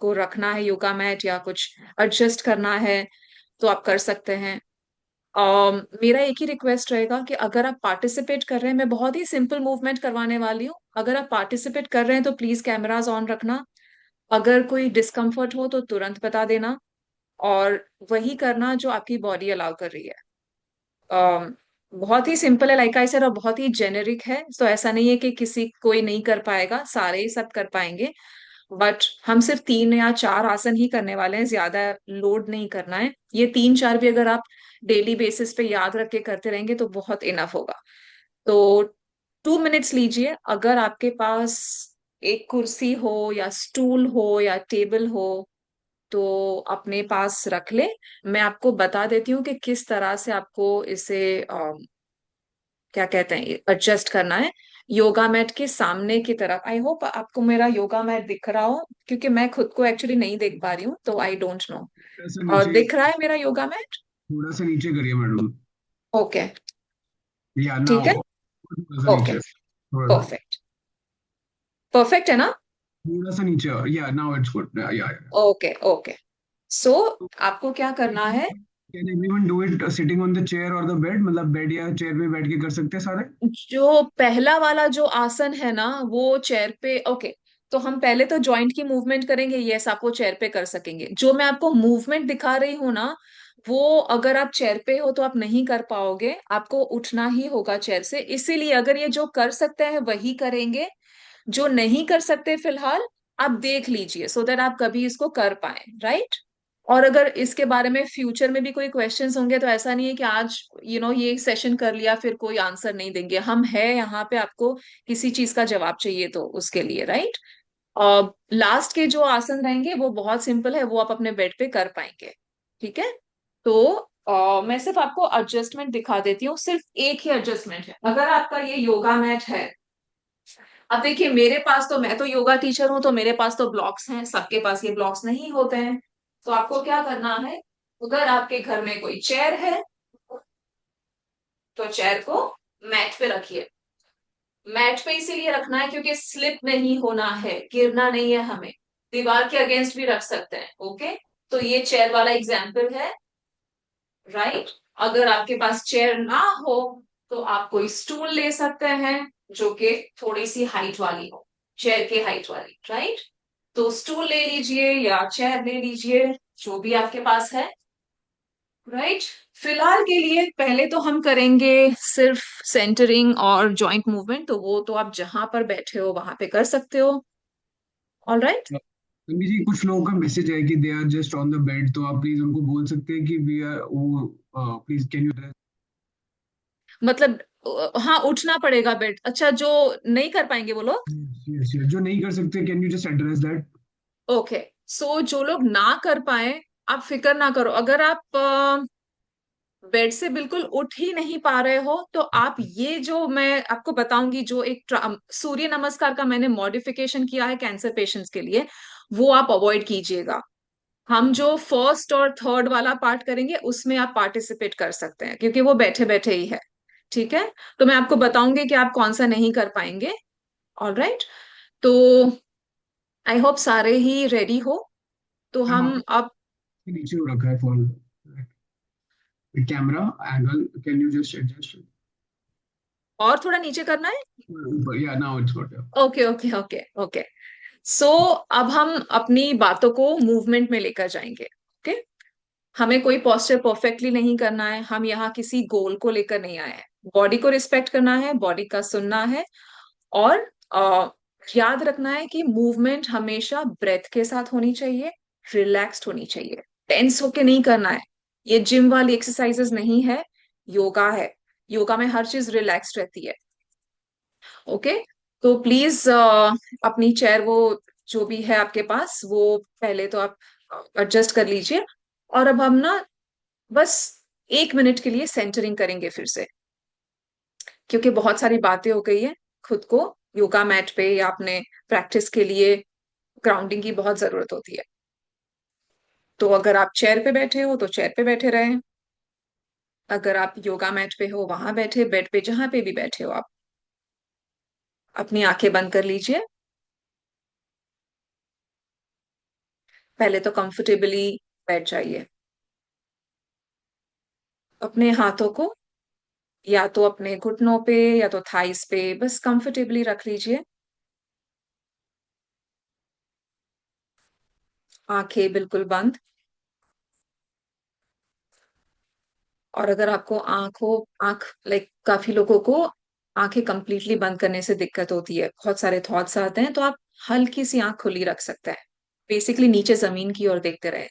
को रखना है योगा मैट या कुछ एडजस्ट करना है, तो आप कर सकते हैं। मेरा एक ही रिक्वेस्ट रहेगा कि अगर आप पार्टिसिपेट कर रहे हैं, मैं बहुत ही सिंपल मूवमेंट करवाने वाली हूँ, अगर आप पार्टिसिपेट कर रहे हैं तो प्लीज कैमराज ऑन रखना। अगर कोई डिस्कम्फर्ट हो तो तुरंत बता देना, और वही करना जो आपकी बॉडी अलाउ कर रही है। अम, बहुत ही सिंपल है, लाइक आई सेड, और बहुत ही जेनेरिक है, तो ऐसा नहीं है कि किसी कोई नहीं कर पाएगा, सारे ही सब कर पाएंगे। बट हम सिर्फ 3 या 4 आसन ही करने वाले हैं, ज्यादा लोड नहीं करना है। ये 3-4 भी अगर आप डेली बेसिस पे याद रख के करते रहेंगे तो बहुत इनफ होगा। तो 2 मिनट्स लीजिए, अगर आपके पास एक कुर्सी हो या स्टूल हो या टेबल हो तो अपने पास रख ले। मैं आपको बता देती हूँ कि किस तरह से आपको इसे क्या कहते हैं, एडजस्ट करना है। योगा मैट के सामने की तरफ, आई होप आपको मेरा योगा मैट दिख रहा हो, क्योंकि मैं खुद को एक्चुअली नहीं देख पा रही हूँ, तो आई डोंट नो। थोड़ा सा नीचे, दिख रहा है मेरा योगा मैट? थोड़ा सा नीचे करिए मैडम। ओके, या ठीक है, नाउ थोड़ा सा ओके, नीचे, थोड़ा सा, परफेक्ट, परफेक्ट है ना? थोड़ा सा नीचे, या नाउ इट्स गुड, या ओके, ओके। सो आपको क्या करना है? Can everyone do it sitting on the chair और द बेड, मतलब बेड या चेयर पे बैठ के कर सकते हैं सारे? जो पहला वाला जो आसन है ना, वो चेयर पे, ओके। तो हम पहले तो जॉइंट की मूवमेंट करेंगे, यस आप वो चेयर पे कर सकेंगे। जो मैं आपको मूवमेंट दिखा रही हूँ ना, वो अगर आप चेयर पे हो तो आप नहीं कर पाओगे, आपको उठना ही होगा चेयर से। इसीलिए अगर ये जो कर सकते हैं वही करेंगे, जो नहीं कर सकते फिलहाल आप देख लीजिए, सो दैट आप कभी इसको कर पाए, राइट? और अगर इसके बारे में फ्यूचर में भी कोई क्वेश्चंस होंगे तो ऐसा नहीं है कि आज ये सेशन कर लिया फिर कोई आंसर नहीं देंगे, हम है यहाँ पे, आपको किसी चीज का जवाब चाहिए तो उसके लिए, राइट? लास्ट के जो आसन रहेंगे वो बहुत सिंपल है, वो आप अपने बेड पे कर पाएंगे, ठीक है? तो मैं सिर्फ आपको एडजस्टमेंट दिखा देती हूँ, सिर्फ एक ही एडजस्टमेंट है। अगर आपका ये योगा मैट है, अब देखिए मेरे पास तो, मैं तो योगा टीचर हूँ तो मेरे पास तो ब्लॉक्स हैं, सबके पास ये ब्लॉक्स नहीं होते हैं। तो आपको क्या करना है, अगर आपके घर में कोई चेयर है तो चेयर को मैट पे रखिए। मैट पे इसीलिए रखना है क्योंकि स्लिप नहीं होना है, गिरना नहीं है हमें। दीवार के अगेंस्ट भी रख सकते हैं, ओके। तो ये चेयर वाला एग्जाम्पल है, राइट। अगर आपके पास चेयर ना हो तो आप कोई स्टूल ले सकते हैं जो कि थोड़ी सी हाइट वाली हो, चेयर के हाइट वाली, राइट। तो स्टूल ले लीजिए या चेयर ले लीजिए, जो भी आपके पास है, राइट। फिलहाल के लिए पहले तो हम करेंगे सिर्फ सेंटरिंग और जॉइंट मूवमेंट, तो वो तो आप जहां पर बैठे हो वहां पे कर सकते हो। All right. तन्वी जी, कुछ लोगों का मैसेज है कि they are just on the bed, तो आप प्लीज उनको बोल सकते हैं कि वी आर वो, प्लीज कैन यू एड्रेस। मतलब हाँ, उठना पड़ेगा बेड, अच्छा जो नहीं कर पाएंगे वो लोग। यस यस, जो नहीं कर सकते can you just address that. Okay, so जो लोग ना कर पाए, आप फिक्र ना करो। अगर आप बेड से बिल्कुल उठ ही नहीं पा रहे हो तो आप ये जो मैं आपको बताऊंगी, जो एक सूर्य नमस्कार का मैंने मॉडिफिकेशन किया है कैंसर पेशेंट्स के लिए, वो आप अवॉइड कीजिएगा। हम जो फर्स्ट और थर्ड वाला पार्ट करेंगे उसमें आप पार्टिसिपेट कर सकते हैं क्योंकि वो बैठे बैठे ही है, ठीक है। तो मैं आपको बताऊंगी कि आप कौन सा नहीं कर पाएंगे। All right. तो आई होप सारे ही रेडी हो, तो मैम हम आपके अब नीचे हो रखा है fall camera angle, can you just adjust. और थोड़ा नीचे करना है। Yeah now it's got. Okay okay okay okay. So अब हम अपनी बातों को मूवमेंट में लेकर जाएंगे, ओके। हमें कोई पोस्चर परफेक्टली नहीं करना है, हम यहाँ किसी गोल को लेकर नहीं आए हैं। बॉडी को रिस्पेक्ट करना है, बॉडी का सुनना है, और याद रखना है कि मूवमेंट हमेशा ब्रेथ के साथ होनी चाहिए, रिलैक्स्ड होनी चाहिए, टेंस होके नहीं करना है। ये जिम वाली एक्सरसाइजेस नहीं है, योगा है। योगा में हर चीज रिलैक्स्ड रहती है, ओके। तो प्लीज अपनी चेयर वो जो भी है आपके पास वो पहले तो आप एडजस्ट कर लीजिए। और अब हम ना बस 1 मिनट के लिए सेंटरिंग करेंगे फिर से, क्योंकि बहुत सारी बातें हो गई है। खुद को योगा मैट पे या अपने प्रैक्टिस के लिए ग्राउंडिंग की बहुत जरूरत होती है। तो अगर आप चेयर पे बैठे हो तो चेयर पे बैठे रहें, अगर आप योगा मैट पे हो वहां बैठे, बेड पे जहां पे भी बैठे हो आप अपनी आंखें बंद कर लीजिए। पहले तो कंफर्टेबली बैठ जाइए। अपने हाथों को या तो अपने घुटनों पे या तो थाइस पे बस कंफर्टेबली रख लीजिए। आंखें बिल्कुल बंद। और अगर आपको आंख लाइक काफी लोगों को आंखें कंप्लीटली बंद करने से दिक्कत होती है, बहुत सारे थॉट्स आते हैं, तो आप हल्की सी आंख खुली रख सकते हैं। बेसिकली नीचे जमीन की ओर देखते रहे।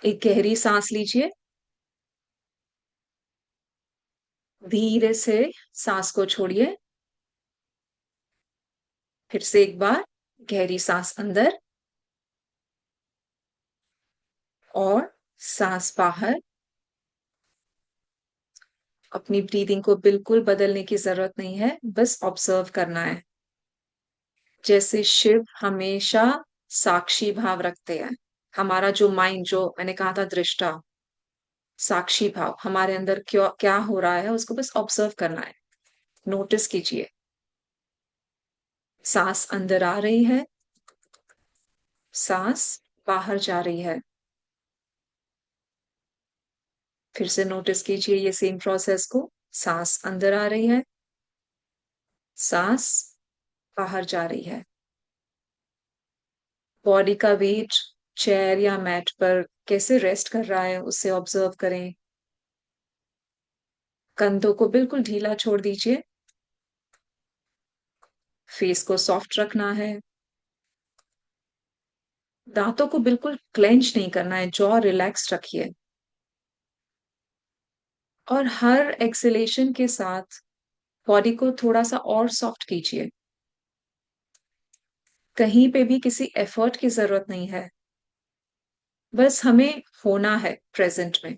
एक गहरी सांस लीजिए, धीरे से सांस को छोड़िए। फिर से एक बार गहरी सांस अंदर और सांस बाहर। अपनी ब्रीदिंग को बिल्कुल बदलने की जरूरत नहीं है, बस ऑब्जर्व करना है। जैसे शिव हमेशा साक्षी भाव रखते हैं, हमारा जो माइंड, जो मैंने कहा था दृष्टा, साक्षी भाव हमारे अंदर क्यों क्या हो रहा है उसको बस ऑब्जर्व करना है। नोटिस कीजिए, सांस अंदर आ रही है, सांस बाहर जा रही है। फिर से नोटिस कीजिए ये सेम प्रोसेस को, सांस अंदर आ रही है, सांस बाहर जा रही है। बॉडी का वेट चेयर या मैट पर कैसे रेस्ट कर रहा है उसे ऑब्जर्व करें। कंधों को बिल्कुल ढीला छोड़ दीजिए। फेस को सॉफ्ट रखना है। दांतों को बिल्कुल क्लेंच नहीं करना है, जॉ रिलैक्स रखिए। और हर एक्सलेशन के साथ बॉडी को थोड़ा सा और सॉफ्ट कीजिए। कहीं पे भी किसी एफर्ट की जरूरत नहीं है, बस हमें होना है प्रेजेंट में।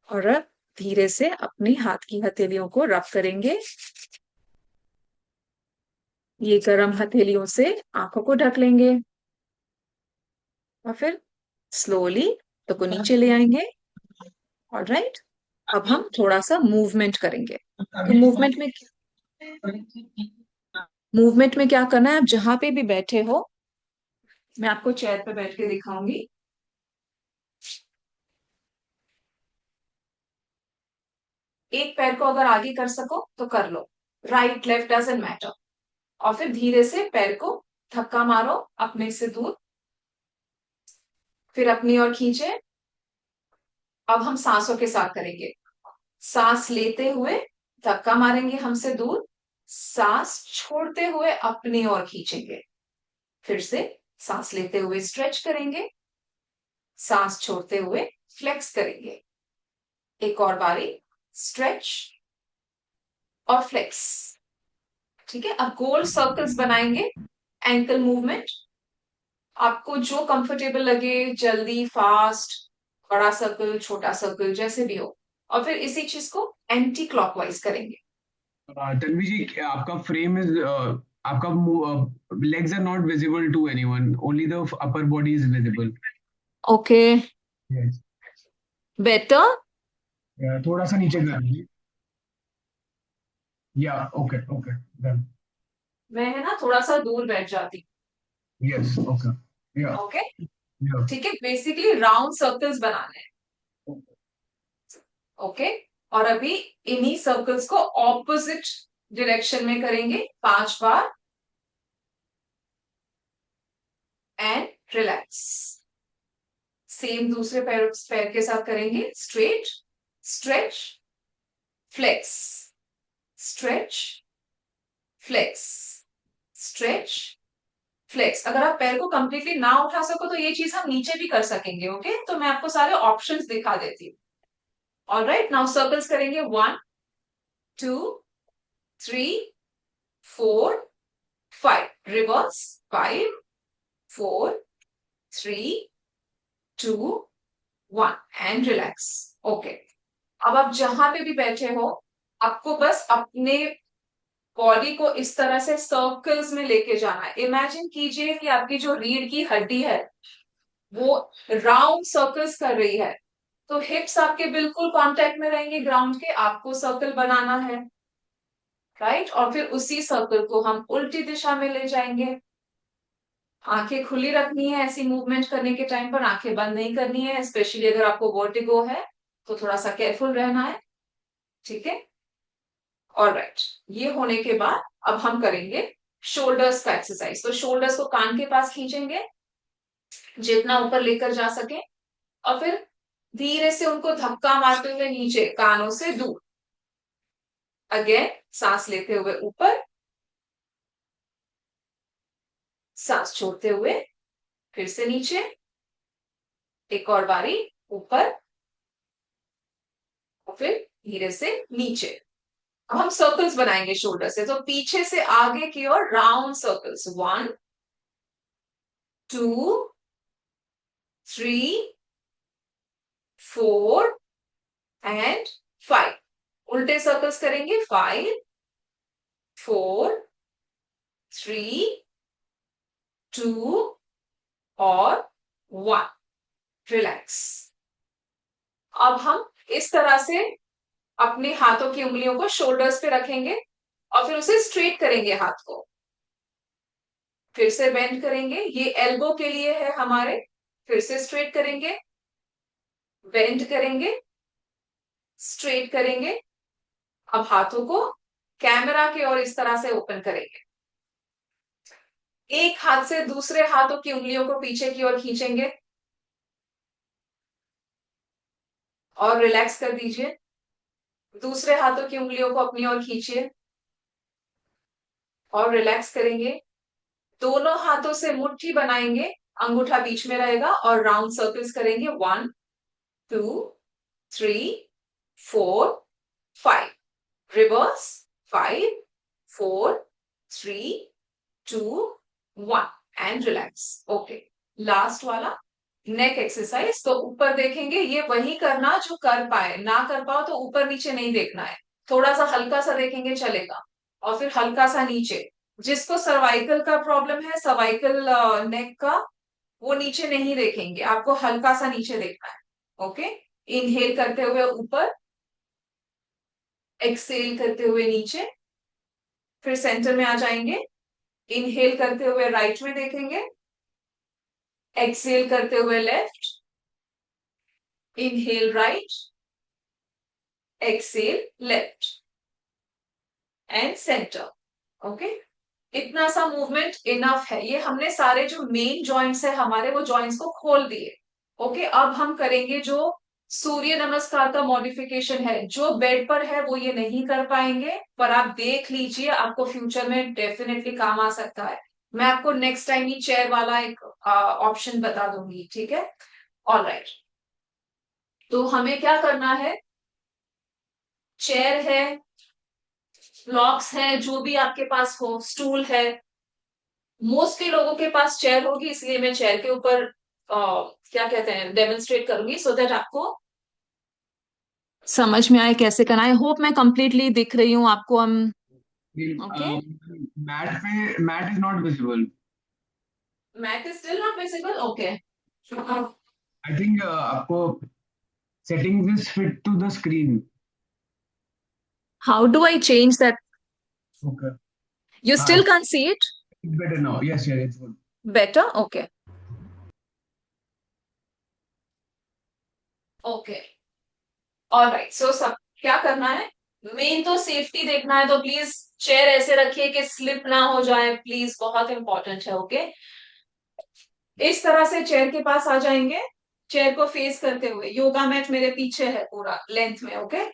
और अब धीरे से अपने हाथ की हथेलियों को रब करेंगे। ये गर्म हथेलियों से आंखों को ढक लेंगे और फिर स्लोली तो को नीचे ले आएंगे। ऑलराइट, अब हम थोड़ा सा मूवमेंट करेंगे। तो मूवमेंट में क्या करना है, आप जहां पे भी बैठे हो, मैं आपको चेयर पे बैठ के दिखाऊंगी। एक पैर को अगर आगे कर सको तो कर लो, राइट लेफ्ट डजंट मैटर। और फिर धीरे से पैर को धक्का मारो अपने से दूर, फिर अपनी ओर खींचे। अब हम सांसों के साथ करेंगे। सांस लेते हुए धक्का मारेंगे हमसे दूर, सांस छोड़ते हुए अपनी ओर खींचेंगे। फिर से सांस लेते हुए स्ट्रेच करेंगे, सांस छोड़ते हुए फ्लेक्स करेंगे। एक और बारी, स्ट्रेच और फ्लेक्स। ठीक है, अब गोल सर्कल्स बनाएंगे, एंकल मूवमेंट। आपको जो कंफर्टेबल लगे, जल्दी फास्ट, बड़ा सर्कल छोटा सर्कल जैसे भी हो। और फिर इसी चीज को एंटी क्लॉकवाइज करेंगे। तन्वी जी, आपका फ्रेम इज आपका legs are not visible to anyone, only the upper body is visible. Okay, Yes. Better. थोड़ा सा नीचे कर लीजिए। या ओके ओके डन। मैं है ना थोड़ा सा दूर बैठ जाती यस ओके। या हूँ। ओके, या ठीक है, बेसिकली राउंड सर्कल्स बनाने हैं। ओके, और अभी इन्हीं सर्कल्स को ऑपोजिट डायरेक्शन में करेंगे 5 बार। And relax. सेम दूसरे पैर के साथ करेंगे, straight, stretch, flex, stretch, flex, stretch, flex. अगर आप पैर को कंप्लीटली ना उठा सको तो ये चीज हम नीचे भी कर सकेंगे। ओके, तो मैं आपको सारे ऑप्शंस दिखा देती हूँ। ऑलराइट, नाउ सर्कल्स करेंगे 1 2 3 4 5। Reverse, 5 4 3 2 1 and relax. ओके, अब आप जहां पे भी बैठे हो, आपको बस अपने बॉडी को इस तरह से सर्कल्स में लेके जाना है। इमेजिन कीजिए कि आपकी जो रीढ़ की हड्डी है वो राउंड सर्कल्स कर रही है। तो हिप्स आपके बिल्कुल कांटेक्ट में रहेंगे ग्राउंड के, आपको सर्कल बनाना है। राइट, और फिर उसी सर्कल को हम उल्टी दिशा में ले जाएंगे। आंखें खुली रखनी है ऐसी मूवमेंट करने के टाइम पर, आंखें बंद नहीं करनी है। स्पेशली अगर आपको वर्टिगो है तो थोड़ा सा केयरफुल रहना है। ठीक है, ऑलराइट। ये होने के बाद अब हम करेंगे शोल्डर्स का एक्सरसाइज। तो शोल्डर्स को कान के पास खींचेंगे जितना ऊपर लेकर जा सके, और फिर धीरे से उनको धक्का मारते हुए नीचे कानों से दूर। अगेन, सांस लेते हुए ऊपर, सांस छोड़ते हुए फिर से नीचे। एक और बारी, ऊपर और फिर धीरे से नीचे। अब हम सर्कल्स बनाएंगे शोल्डर से, तो पीछे से आगे की ओर राउंड सर्कल्स। 1 2 3 4 एंड 5। उल्टे सर्कल्स करेंगे, 5 4 3 2 और 1। रिलैक्स। अब हम इस तरह से अपने हाथों की उंगलियों को शोल्डर्स पे रखेंगे और फिर उसे स्ट्रेट करेंगे हाथ को। फिर से बेंड करेंगे, ये एल्बो के लिए है हमारे। फिर से स्ट्रेट करेंगे, बेंड करेंगे, स्ट्रेट करेंगे। अब हाथों को कैमरा के ओर इस तरह से ओपन करेंगे। एक हाथ से दूसरे हाथों की उंगलियों को पीछे की ओर खींचेंगे और रिलैक्स कर दीजिए। दूसरे हाथों की उंगलियों को अपनी ओर खींचिए और रिलैक्स करेंगे। दोनों हाथों से मुट्ठी बनाएंगे, अंगूठा बीच में रहेगा और राउंड सर्कल्स करेंगे। 1 2 3 4 5। Reverse, 5 4 3 2 1 and relax. Okay, last वाला, नेक एक्सरसाइज, तो ऊपर देखेंगे, ये वही करना जो कर पाए, ना कर पाओ तो ऊपर नीचे नहीं देखना है, थोड़ा सा हल्का सा देखेंगे चलेगा, और फिर हल्का सा नीचे। जिसको सर्वाइकल का प्रॉब्लम है, सर्वाइकल नेक का, वो नीचे नहीं देखेंगे, आपको हल्का सा नीचे देखना है। ओके, इनहेल करते हुए ऊपर, एक्सहेल करते हुए नीचे, फिर सेंटर में आ जाएंगे। इनहेल करते हुए राइट में देखेंगे, एक्सहेल करते हुए left, inhale right, exhale left and centre. Okay, इतना सा मूवमेंट इनफ है, ये हमने सारे जो मेन जॉइंट्स है हमारे, वो जॉइंट्स को खोल दिए। ओके, अब हम करेंगे जो सूर्य नमस्कार का मॉडिफिकेशन है, जो बेड पर है वो ये नहीं कर पाएंगे, पर आप देख लीजिए, आपको फ्यूचर में डेफिनेटली काम आ सकता है। मैं आपको नेक्स्ट टाइम ही चेयर वाला एक ऑप्शन बता दूंगी, ठीक है? ऑल राइट, तो हमें क्या करना है, चेयर है, ब्लॉक्स है, जो भी आपके पास हो, स्टूल है, मोस्टली लोगों के पास चेयर होगी, इसलिए मैं चेयर के ऊपर क्या कहते हैं डेमोन्स्ट्रेट करूंगी, सो दैट आपको समझ में आए कैसे करना है। होप मैं कंप्लीटली दिख रही हूँ आपको। हम okay, mat is not visible. Mat is still not visible, okay. I think आपको setting this fit to the screen. How do I change that? Okay, you हाँ, still can see it it's better now, yes yes it's good. Better, okay. Okay, alright, so सब क्या करना है, main तो safety देखना है, तो please chair ऐसे रखिए कि स्लिप ना हो जाए, प्लीज, बहुत इंपॉर्टेंट है। ओके, इस तरह से चेयर के पास आ जाएंगे, चेयर को फेस करते हुए, योगा मैट मेरे पीछे है पूरा लेंथ में। ओके,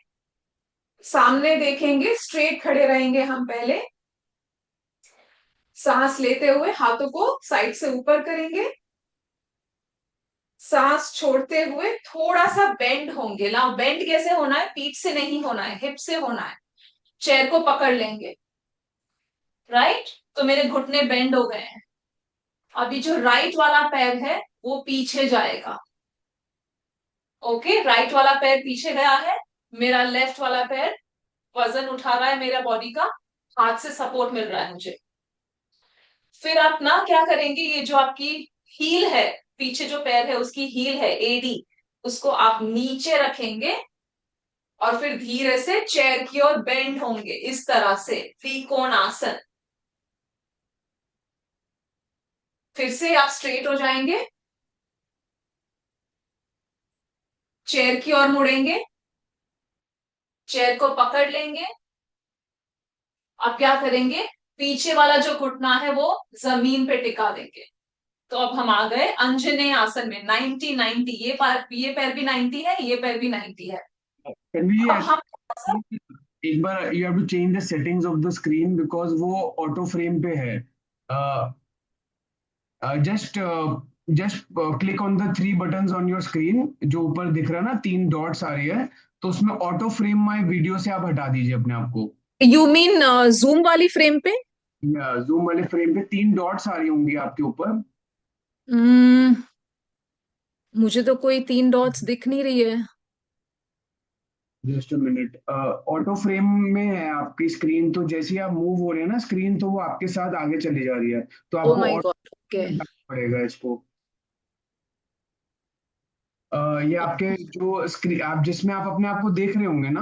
सामने देखेंगे, स्ट्रेट खड़े रहेंगे हम पहले, सांस लेते हुए हाथों को साइड से ऊपर करेंगे, सांस छोड़ते हुए थोड़ा सा बेंड होंगे ना, बेंड कैसे होना है, पीठ से नहीं होना है, हिप से होना है। चेयर को पकड़ लेंगे, राइट, तो मेरे घुटने बेंड हो गए हैं। अभी जो राइट वाला पैर है वो पीछे जाएगा। ओके, राइट वाला पैर पीछे गया है, मेरा लेफ्ट वाला पैर वजन उठा रहा है मेरा बॉडी का, हाथ से सपोर्ट मिल रहा है मुझे। फिर आप ना क्या करेंगे, ये जो आपकी हील है, पीछे जो पैर है उसकी हील है, एडी, उसको आप नीचे रखेंगे, और फिर धीरे से चेयर की ओर बेंड होंगे, इस तरह से त्रिकोण आसन। फिर से आप स्ट्रेट हो जाएंगे, चेयर की ओर मुड़ेंगे, चेयर को पकड़ लेंगे। अब क्या करेंगे, पीछे वाला जो घुटना है वो जमीन पे टिका देंगे। तो अब हम आ गए अंजनेय आसन में, 90-90, ये पैर भी 90 है, ये पैर भी 90 है। कैन वी अब हम एक बार you have to change the settings of the screen because वो ऑटो फ्रेम पे है। Just just click on the three buttons on your screen, जो ऊपर दिख रहा है ना, तीन डॉट्स आ रही है, तो उसमें ऑटो फ्रेम माय वीडियो से आप हटा दीजिए अपने आप को। यू मीन जूम वाली फ्रेम पे? जूम वाले फ्रेम पे तीन डॉट्स आ रही होंगी आपके ऊपर। हम्म, मुझे तो कोई 3 डॉट्स दिख नहीं रही है। Just a minute, auto frame में है आपकी स्क्रीन, तो जैसे ही आप मूव हो रहे हैं ना स्क्रीन, तो वो आपके साथ आगे चली जा रही है, तो ओ आपको माय ऑटो गॉड, ओके। हटाना पड़ेगा इसको। ये आपके जो स्क्रीन आप जिसमें आप अपने आप को देख रहे होंगे ना,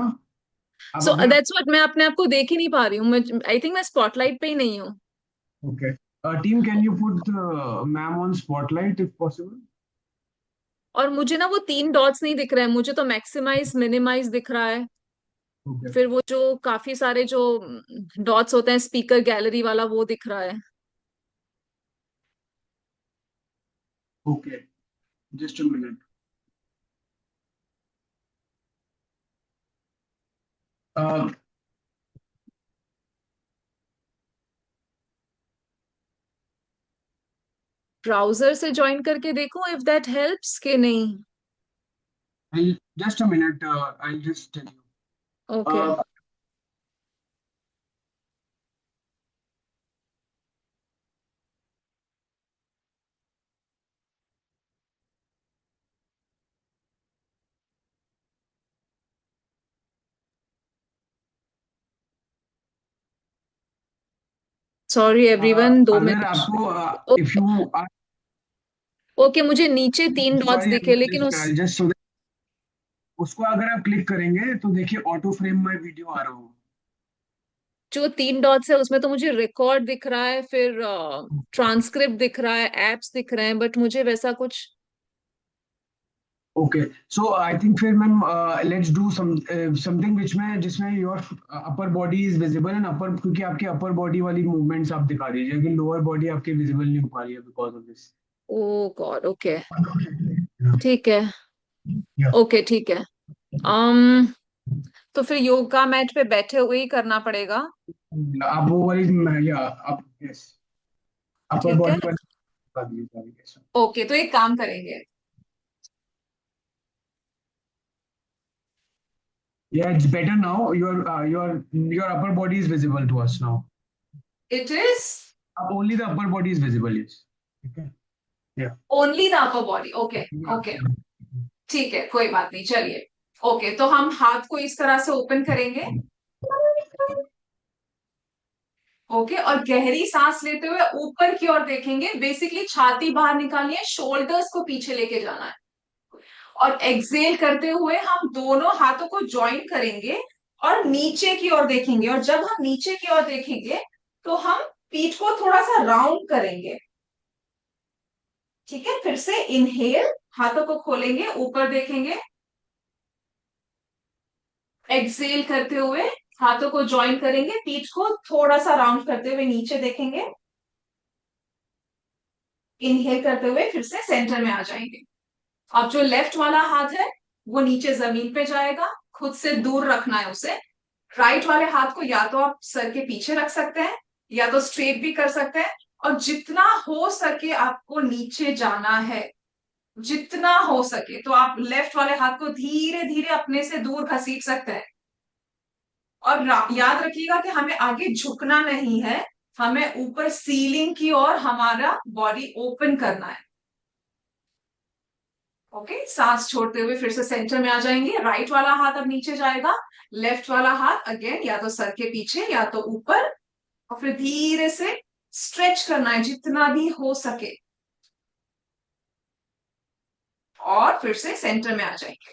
आप सो अपने आप। दैट्स व्हाट, मैं अपने आप को देख ही नहीं पा रही हूँ, मैं आई थिंक मैं स्पॉटलाइट पे ही नहीं हूँ। Okay, team can you put ma'am on spotlight if possible. और मुझे ना वो 3 डॉट्स नहीं दिख रहे हैं, मुझे तो मैक्सिमाइज मिनिमाइज दिख रहा है। ओके फिर वो जो काफी सारे जो डॉट्स होते हैं, स्पीकर गैलरी वाला, वो दिख रहा है। Okay, just a minute. Browser से ज्वाइन करके देखो इफ दैट हेल्प्स के नहीं। Just a minute, I just tell okay, you. Sorry everyone, दो अगर मिनट आपको इफ ओके। यू ओके, मुझे नीचे 3 डॉट्स सॉरी, दिखे लेकिन उस जस्ट सो उसको अगर आप क्लिक करेंगे तो देखिए ऑटो फ्रेम में वीडियो आ रहा होगा। जो 3 डॉट्स है उसमें तो मुझे रिकॉर्ड दिख रहा है, फिर ट्रांसक्रिप्ट दिख रहा है, एप्स दिख रहे हैं, बट मुझे वैसा कुछ। ओके, सो आई थिंक फिर ma'am let's do something which में जिसमें your upper body is visible and upper, क्योंकि आपके अपर बॉडी वाली मूवमेंट्स आप दिखा दीजिए कि लोअर बॉडी आपकी विजिबल नहीं हो पा रही है because of this. Oh God, okay. ठीक है। ओके ठीक है। तो फिर योगा मैट पे बैठे हुए ही करना पड़ेगा। आप वो वाली या आप यस अपर ठीक है। बॉडी वाली दिखा दीजिए सारी, yes. ओके, तो एक काम करेंगे। Yeah, it's better now. Your upper body is visible to us now. It is Only the upper body is visible. Yes. Okay. Yeah. Only the upper body, okay. Yeah. Okay ठीक है, कोई बात नहीं, चलिए। ओके, तो हम हाथ को इस तरह से ओपन करेंगे। ओके, और गहरी सांस लेते हुए ऊपर की ओर देखेंगे। बेसिकली छाती बाहर निकालिए, शोल्डर्स को पीछे लेके जाना है। और एक्सेल करते हुए हम दोनों हाथों को ज्वाइन करेंगे और नीचे की ओर देखेंगे। और जब हम नीचे की ओर देखेंगे तो हम पीठ को थोड़ा सा राउंड करेंगे। ठीक है, फिर से इनहेल, हाथों को खोलेंगे, ऊपर देखेंगे। एक्सेल करते हुए हाथों को ज्वाइन करेंगे, पीठ को थोड़ा सा राउंड करते हुए नीचे देखेंगे। इनहेल करते हुए फिर से सेंटर में आ जाएंगे। अब जो लेफ्ट वाला हाथ है वो नीचे जमीन पे जाएगा, खुद से दूर रखना है उसे। राइट वाले हाथ को या तो आप सर के पीछे रख सकते हैं या तो स्ट्रेट भी कर सकते हैं। और जितना हो सके आपको नीचे जाना है, जितना हो सके तो आप लेफ्ट वाले हाथ को धीरे धीरे अपने से दूर घसीट सकते हैं। और याद रखिएगा कि हमें आगे झुकना नहीं है, हमें ऊपर सीलिंग की ओर हमारा बॉडी ओपन करना है। ओके, सांस छोड़ते हुए फिर से सेंटर में आ जाएंगे। राइट वाला हाथ अब नीचे जाएगा, लेफ्ट वाला हाथ अगेन या तो सर के पीछे या तो ऊपर। और फिर धीरे से स्ट्रेच करना है जितना भी हो सके। और फिर से सेंटर में आ जाएंगे।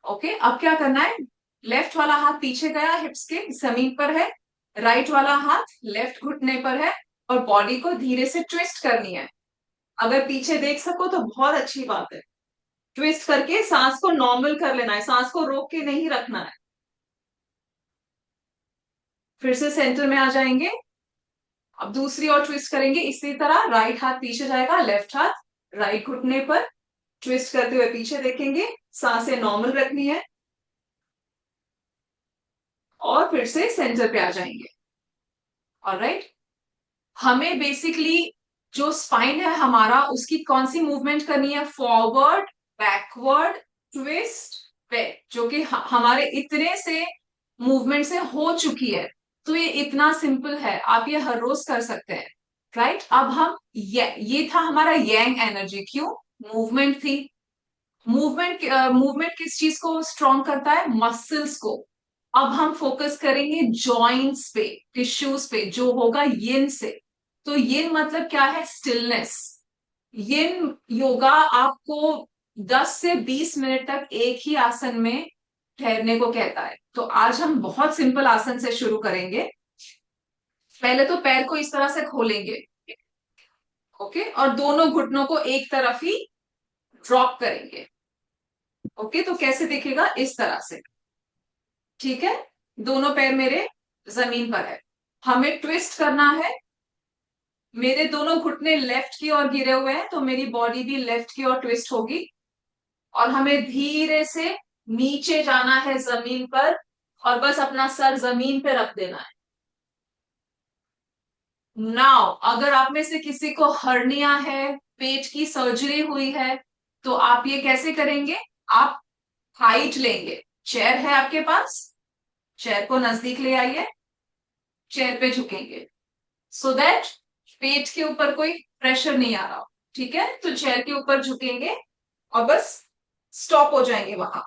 ओके, अब क्या करना है, लेफ्ट वाला हाथ पीछे गया, हिप्स के जमीन पर है। राइट वाला हाथ लेफ्ट घुटने पर है और बॉडी को धीरे से ट्विस्ट करनी है। अगर पीछे देख सको तो बहुत अच्छी बात है। ट्विस्ट करके सांस को नॉर्मल कर लेना है, सांस को रोक के नहीं रखना है। फिर से सेंटर में आ जाएंगे। अब दूसरी ओर ट्विस्ट करेंगे इसी तरह। राइट हाथ पीछे जाएगा, लेफ्ट हाथ राइट घुटने पर, ट्विस्ट करते हुए पीछे देखेंगे। सांसें नॉर्मल रखनी है और फिर से सेंटर पे आ जाएंगे। ऑलराइट, हमें बेसिकली जो स्पाइन है हमारा, उसकी कौन सी मूवमेंट करनी है, फॉरवर्ड, बैकवर्ड, ट्विस्ट, बैक, जो कि हमारे इतने से मूवमेंट से हो चुकी है। तो ये इतना सिंपल है, आप ये हर रोज कर सकते हैं। राइट, अब हम ये था हमारा यांग एनर्जी। क्यों? मूवमेंट थी। मूवमेंट किस चीज को स्ट्रॉन्ग करता है? मसल्स को। अब हम फोकस करेंगे जॉइंट्स पे, टिश्यूज पे, जो होगा यिन से। तो यिन मतलब क्या है? स्टिलनेस। यिन योगा आपको 10 से 20 मिनट तक एक ही आसन में ठहरने को कहता है। तो आज हम बहुत सिंपल आसन से शुरू करेंगे। पहले तो पैर को इस तरह से खोलेंगे। ओके, और दोनों घुटनों को एक तरफ ही ड्रॉप करेंगे। ओके, तो कैसे दिखेगा? इस तरह से। ठीक है, दोनों पैर मेरे जमीन पर है। हमें ट्विस्ट करना है। मेरे दोनों घुटने लेफ्ट की ओर गिरे हुए हैं तो मेरी बॉडी भी लेफ्ट की ओर ट्विस्ट होगी। और हमें धीरे से नीचे जाना है जमीन पर और बस अपना सर जमीन पे रख देना है। नाउ अगर आप में से किसी को हर्निया है, पेट की सर्जरी हुई है, तो आप ये कैसे करेंगे? आप हाइट लेंगे। चेयर है आपके पास, चेयर को नजदीक ले आइए, चेयर पे झुकेंगे सो दैट पेट के ऊपर कोई प्रेशर नहीं आ रहा हो। ठीक है, तो चेयर के ऊपर झुकेंगे और बस स्टॉप हो जाएंगे वहां।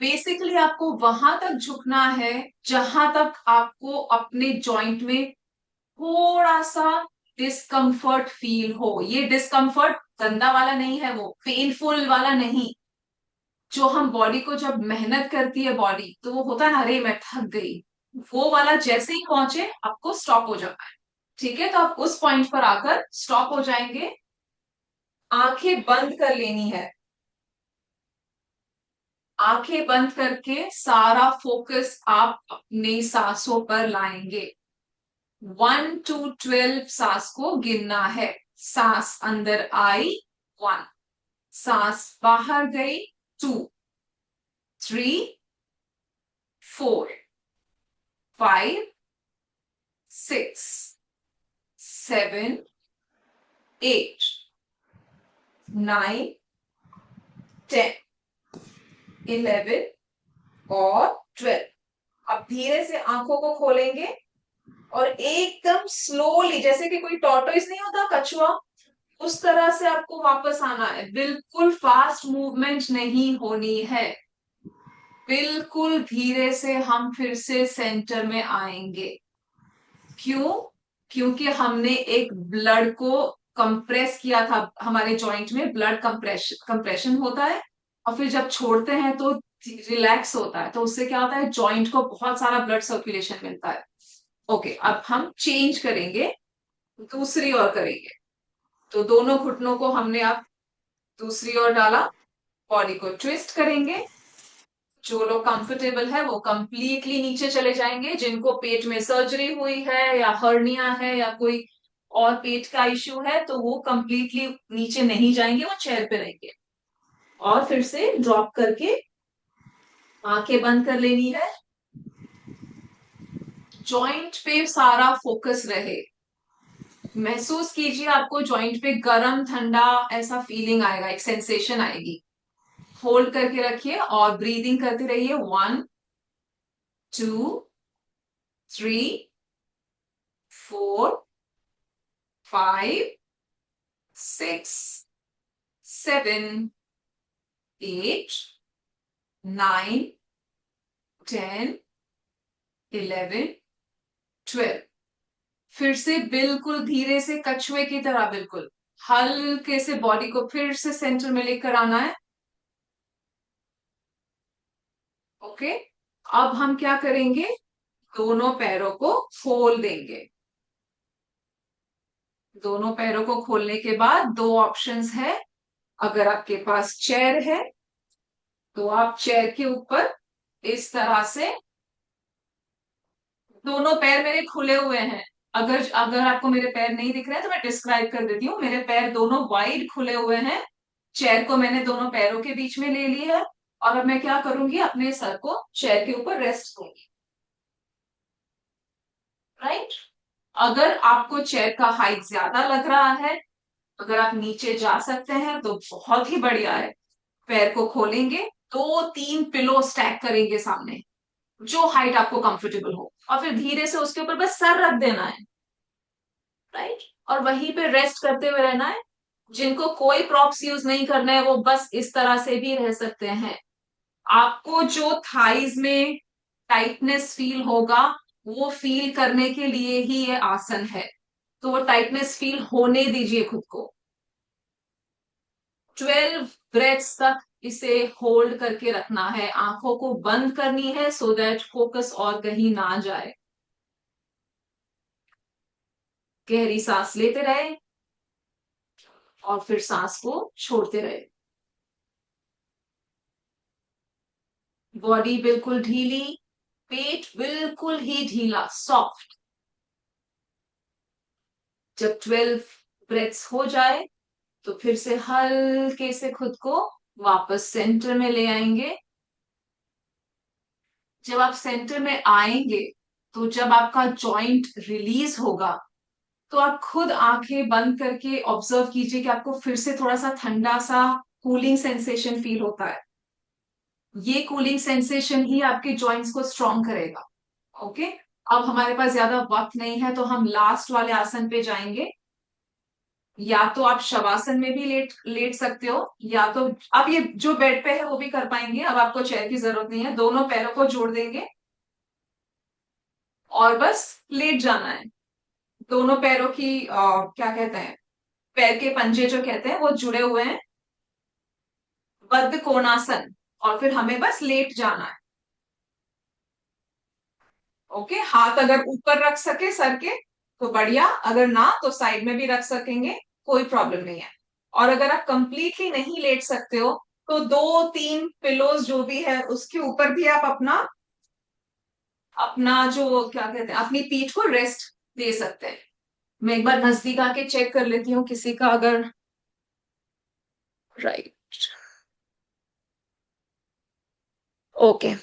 बेसिकली आपको वहां तक झुकना है जहां तक आपको अपने जॉइंट में थोड़ा सा डिस्कम्फर्ट फील हो। ये डिस्कम्फर्ट गंदा वाला नहीं है, वो पेनफुल वाला नहीं। जो हम बॉडी को जब मेहनत करती है बॉडी, तो वो होता है ना, अरे मैं थक गई, वो वाला जैसे ही पहुंचे आपको स्टॉप हो जाना है। ठीक है, तो आप उस पॉइंट पर आकर स्टॉप हो जाएंगे। आंखें बंद कर लेनी है। आंखें बंद करके सारा फोकस आप अपने सांसों पर लाएंगे। 1 to 12 सांस को गिनना है। सांस अंदर आई, 1। सांस बाहर गई, 2, 3, 4, 5, 6, 7, 8, 9, 10, 11 और 12। अब धीरे से आंखों को खोलेंगे और एकदम स्लोली, जैसे कि कोई टॉर्टोइस नहीं होता, कछुआ, उस तरह से आपको वापस आना है। बिल्कुल फास्ट मूवमेंट नहीं होनी है। बिल्कुल धीरे से हम फिर से सेंटर में आएंगे। क्यों? क्योंकि हमने एक ब्लड को कंप्रेस किया था। हमारे जॉइंट में ब्लड कंप्रेशन कंप्रेशन होता है, और फिर जब छोड़ते हैं तो रिलैक्स होता है। तो उससे क्या होता है, जॉइंट को बहुत सारा ब्लड सर्कुलेशन मिलता है। ओके, अब हम चेंज करेंगे, दूसरी ओर करेंगे। तो दोनों घुटनों को हमने अब दूसरी ओर डाला। बॉडी को ट्विस्ट करेंगे। जो लोग कंफर्टेबल है वो कंप्लीटली नीचे चले जाएंगे। जिनको पेट में सर्जरी हुई है या हर्निया है या कोई और पेट का इश्यू है, तो वो कंप्लीटली नीचे नहीं जाएंगे, वो चेयर पे रहेंगे। और फिर से ड्रॉप करके आंखें बंद कर लेनी है। जॉइंट पे सारा फोकस रहे। महसूस कीजिए, आपको जॉइंट पे गरम ठंडा ऐसा फीलिंग आएगा, एक सेंसेशन आएगी। होल्ड करके रखिए और ब्रीदिंग करते रहिए। 1, 2, 3, 4, 5, 6, 7, 8, 9, 10, 11, 12। फिर से बिल्कुल धीरे से कछुए की तरह, बिल्कुल हल्के से बॉडी को फिर से सेंटर में लेकर आना है। ओके, अब हम क्या करेंगे, दोनों पैरों को खोल देंगे। दोनों पैरों को खोलने के बाद दो ऑप्शंस है। अगर आपके पास चेयर है तो आप चेयर के ऊपर इस तरह से, दोनों पैर मेरे खुले हुए हैं। अगर अगर आपको मेरे पैर नहीं दिख रहे हैं तो मैं डिस्क्राइब कर देती हूँ। मेरे पैर दोनों वाइड खुले हुए हैं। चेयर को मैंने दोनों पैरों के बीच में ले लिया है। और अब मैं क्या करूंगी, अपने सर को चेयर के ऊपर रेस्ट दूंगी। राइट। अगर आपको चेयर का हाइट ज्यादा लग रहा है, अगर आप नीचे जा सकते हैं तो बहुत ही बढ़िया है। पैर को खोलेंगे, 2-3 पिलो स्टैक करेंगे सामने, जो हाइट आपको कंफर्टेबल हो, और फिर धीरे से उसके ऊपर बस सर रख देना है। राइट, और वहीं पे रेस्ट करते हुए रहना है। जिनको कोई प्रॉप्स यूज नहीं करना है वो बस इस तरह से भी रह सकते हैं। आपको जो थाइज में टाइटनेस फील होगा, वो फील करने के लिए ही ये आसन है। तो वो टाइटनेस फील होने दीजिए खुद को। 12 ब्रेथ्स तक इसे होल्ड करके रखना है। आंखों को बंद करनी है सो दैट फोकस और कहीं ना जाए। गहरी सांस लेते रहे और फिर सांस को छोड़ते रहे। बॉडी बिल्कुल ढीली, पेट बिल्कुल ही ढीला, सॉफ्ट। जब 12 ब्रेथ्स हो जाए तो फिर से हल्के से खुद को वापस सेंटर में ले आएंगे। जब आप सेंटर में आएंगे तो जब आपका जॉइंट रिलीज होगा, तो आप खुद आंखें बंद करके ऑब्जर्व कीजिए कि आपको फिर से थोड़ा सा ठंडा सा कूलिंग सेंसेशन फील होता है। ये कूलिंग सेंसेशन ही आपके जॉइंट्स को स्ट्रॉन्ग करेगा। ओके, अब हमारे पास ज्यादा वक्त नहीं है तो हम लास्ट वाले आसन पे जाएंगे। या तो आप शवासन में भी लेट लेट सकते हो, या तो आप ये जो बेड पे है वो भी कर पाएंगे। अब आपको चेयर की जरूरत नहीं है, दोनों पैरों को जोड़ देंगे और बस लेट जाना है। दोनों पैरों की क्या कहते हैं, पैर के पंजे जो कहते हैं वो जुड़े हुए हैं, बद्ध कोणासन। और फिर हमें बस लेट जाना है। ओके, हाथ अगर ऊपर रख सके सर के तो बढ़िया, अगर ना तो साइड में भी रख सकेंगे, कोई प्रॉब्लम नहीं है। और अगर आप कंप्लीटली नहीं लेट सकते हो तो दो तीन पिलोज जो भी है उसके ऊपर भी आप अपना अपना जो क्या कहते हैं अपनी पीठ को रेस्ट दे सकते हैं। मैं एक बार नजदीक आके चेक कर लेती हूँ किसी का अगर। राइट। ओके,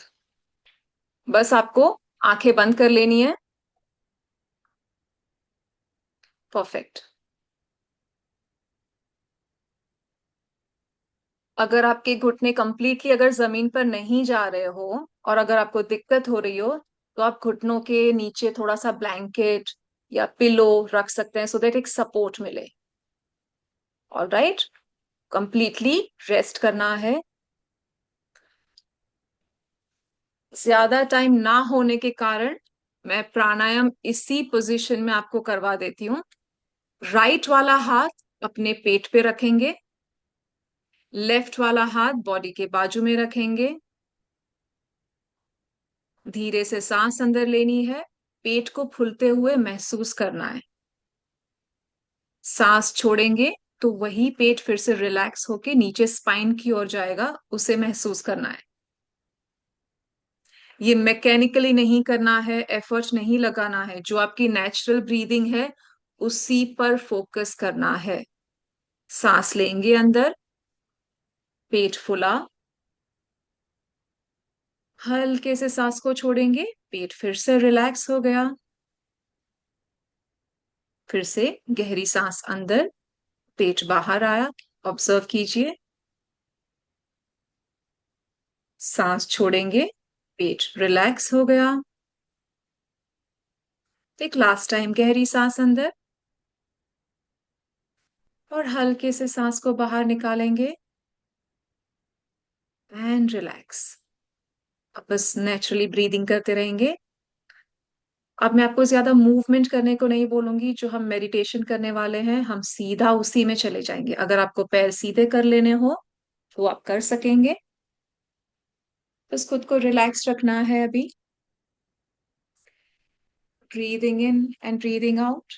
बस आपको आंखें बंद कर लेनी है। परफेक्ट। अगर आपके घुटने कंप्लीटली अगर जमीन पर नहीं जा रहे हो और अगर आपको दिक्कत हो रही हो, तो आप घुटनों के नीचे थोड़ा सा ब्लैंकेट या पिलो रख सकते हैं सो दैट एक सपोर्ट मिले। ऑलराइट, कंप्लीटली रेस्ट करना है। ज्यादा टाइम ना होने के कारण मैं प्राणायाम इसी पोजीशन में आपको करवा देती हूँ। राइट वाला हाथ अपने पेट पे रखेंगे, लेफ्ट वाला हाथ बॉडी के बाजू में रखेंगे। धीरे से सांस अंदर लेनी है, पेट को फूलते हुए महसूस करना है। सांस छोड़ेंगे तो वही पेट फिर से रिलैक्स होके नीचे स्पाइन की ओर जाएगा, उसे महसूस करना है। ये मैकेनिकली नहीं करना है, एफर्ट नहीं लगाना है, जो आपकी नेचुरल ब्रीदिंग है उसी पर फोकस करना है। सांस लेंगे अंदर, पेट फुला, हल्के से सांस को छोड़ेंगे, पेट फिर से रिलैक्स हो गया। फिर से गहरी सांस अंदर, पेट बाहर आया। ऑब्जर्व कीजिए। सांस छोड़ेंगे, पेट रिलैक्स हो गया। एक लास्ट टाइम गहरी सांस अंदर और हल्के से सांस को बाहर निकालेंगे एंड रिलैक्स। अब बस नेचुरली ब्रीदिंग करते रहेंगे। अब मैं आपको ज्यादा मूवमेंट करने को नहीं बोलूंगी, जो हम मेडिटेशन करने वाले हैं हम सीधा उसी में चले जाएंगे। अगर आपको पैर सीधे कर लेने हो तो आप कर सकेंगे। बस खुद को रिलैक्स रखना है अभी। Breathing in and breathing out.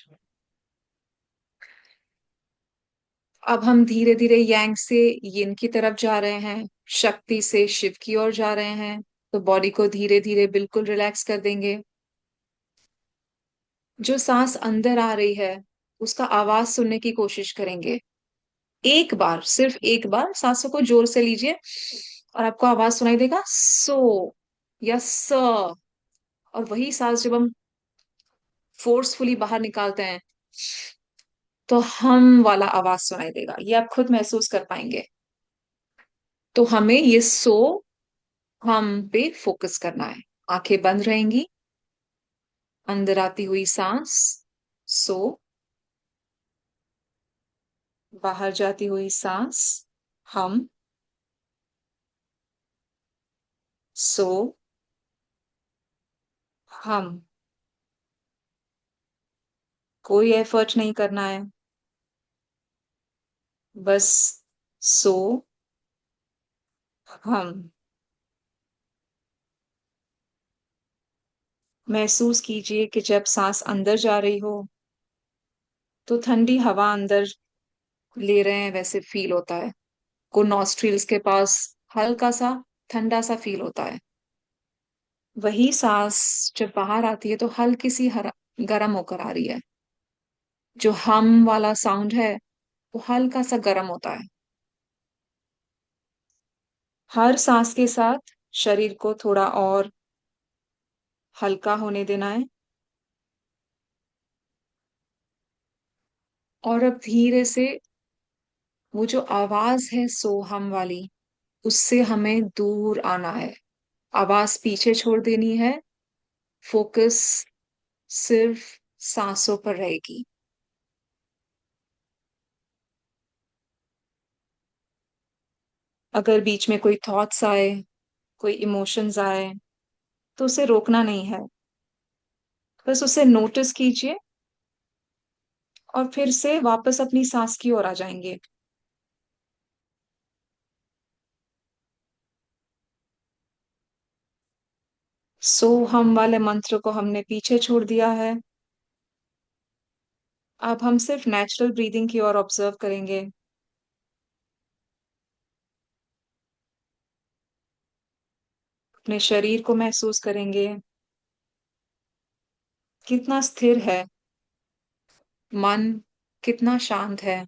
अब हम धीरे धीरे यांग से यिन की तरफ जा रहे हैं, शक्ति से शिव की ओर जा रहे हैं। तो बॉडी को धीरे धीरे बिल्कुल रिलैक्स कर देंगे। जो सांस अंदर आ रही है उसका आवाज सुनने की कोशिश करेंगे। एक बार, सिर्फ एक बार सांसों को जोर से लीजिए और आपको आवाज सुनाई देगा सो या स। और वही सांस जब हम फोर्सफुली बाहर निकालते हैं तो हम वाला आवाज सुनाई देगा, ये आप खुद महसूस कर पाएंगे। तो हमें ये सो हम पे फोकस करना है। आंखें बंद रहेंगी, अंदर आती हुई सांस सो, बाहर जाती हुई सांस हम, सो, हम। कोई एफर्ट नहीं करना है, बस सो, हम। महसूस कीजिए कि जब सांस अंदर जा रही हो तो ठंडी हवा अंदर ले रहे हैं वैसे फील होता है। को नॉस्ट्रिल्स के पास हल्का सा ठंडा सा फील होता है। वही सांस जब बाहर आती है तो हल्की सी गर्म होकर आ रही है। जो हम वाला साउंड है वो हल्का सा गर्म होता है। हर सांस के साथ शरीर को थोड़ा और हल्का होने देना है। और अब धीरे से वो जो आवाज है सोहम वाली, उससे हमें दूर आना है। आवाज पीछे छोड़ देनी है। फोकस सिर्फ सांसों पर रहेगी। अगर बीच में कोई थॉट्स आए, कोई इमोशंस आए, तो उसे रोकना नहीं है, बस उसे नोटिस कीजिए और फिर से वापस अपनी सांस की ओर आ जाएंगे। सो हम वाले मंत्र को हमने पीछे छोड़ दिया है। अब हम सिर्फ नेचुरल ब्रीदिंग की ओर ऑब्जर्व करेंगे। अपने शरीर को महसूस करेंगे, कितना स्थिर है, मन कितना शांत है।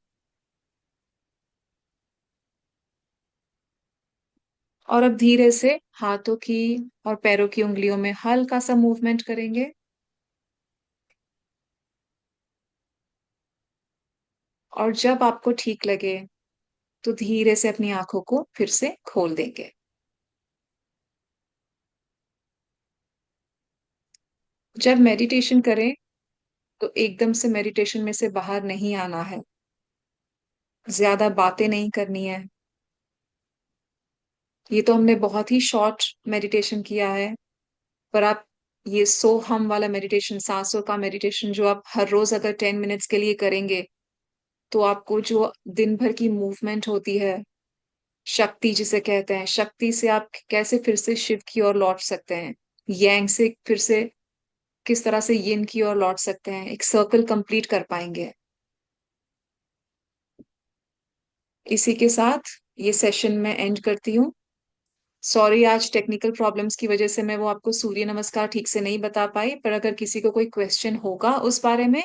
और अब धीरे से हाथों की और पैरों की उंगलियों में हल्का सा मूवमेंट करेंगे। और जब आपको ठीक लगे तो धीरे से अपनी आंखों को फिर से खोल देंगे। जब मेडिटेशन करें तो एकदम से मेडिटेशन में से बाहर नहीं आना है, ज्यादा बातें नहीं करनी है। ये तो हमने बहुत ही शॉर्ट मेडिटेशन किया है, पर आप ये सो हम वाला मेडिटेशन, सांसों का मेडिटेशन जो आप हर रोज अगर 10 मिनट्स के लिए करेंगे, तो आपको जो दिन भर की मूवमेंट होती है, शक्ति जिसे कहते हैं, शक्ति से आप कैसे फिर से शिव की ओर लौट सकते हैं, यांग से फिर से किस तरह से यिन की ओर लौट सकते हैं, एक सर्कल कंप्लीट कर पाएंगे। इसी के साथ ये सेशन मैं एंड करती हूँ। सॉरी, आज टेक्निकल प्रॉब्लम्स की वजह से मैं वो आपको सूर्य नमस्कार ठीक से नहीं बता पाई, पर अगर किसी को कोई क्वेश्चन होगा उस बारे में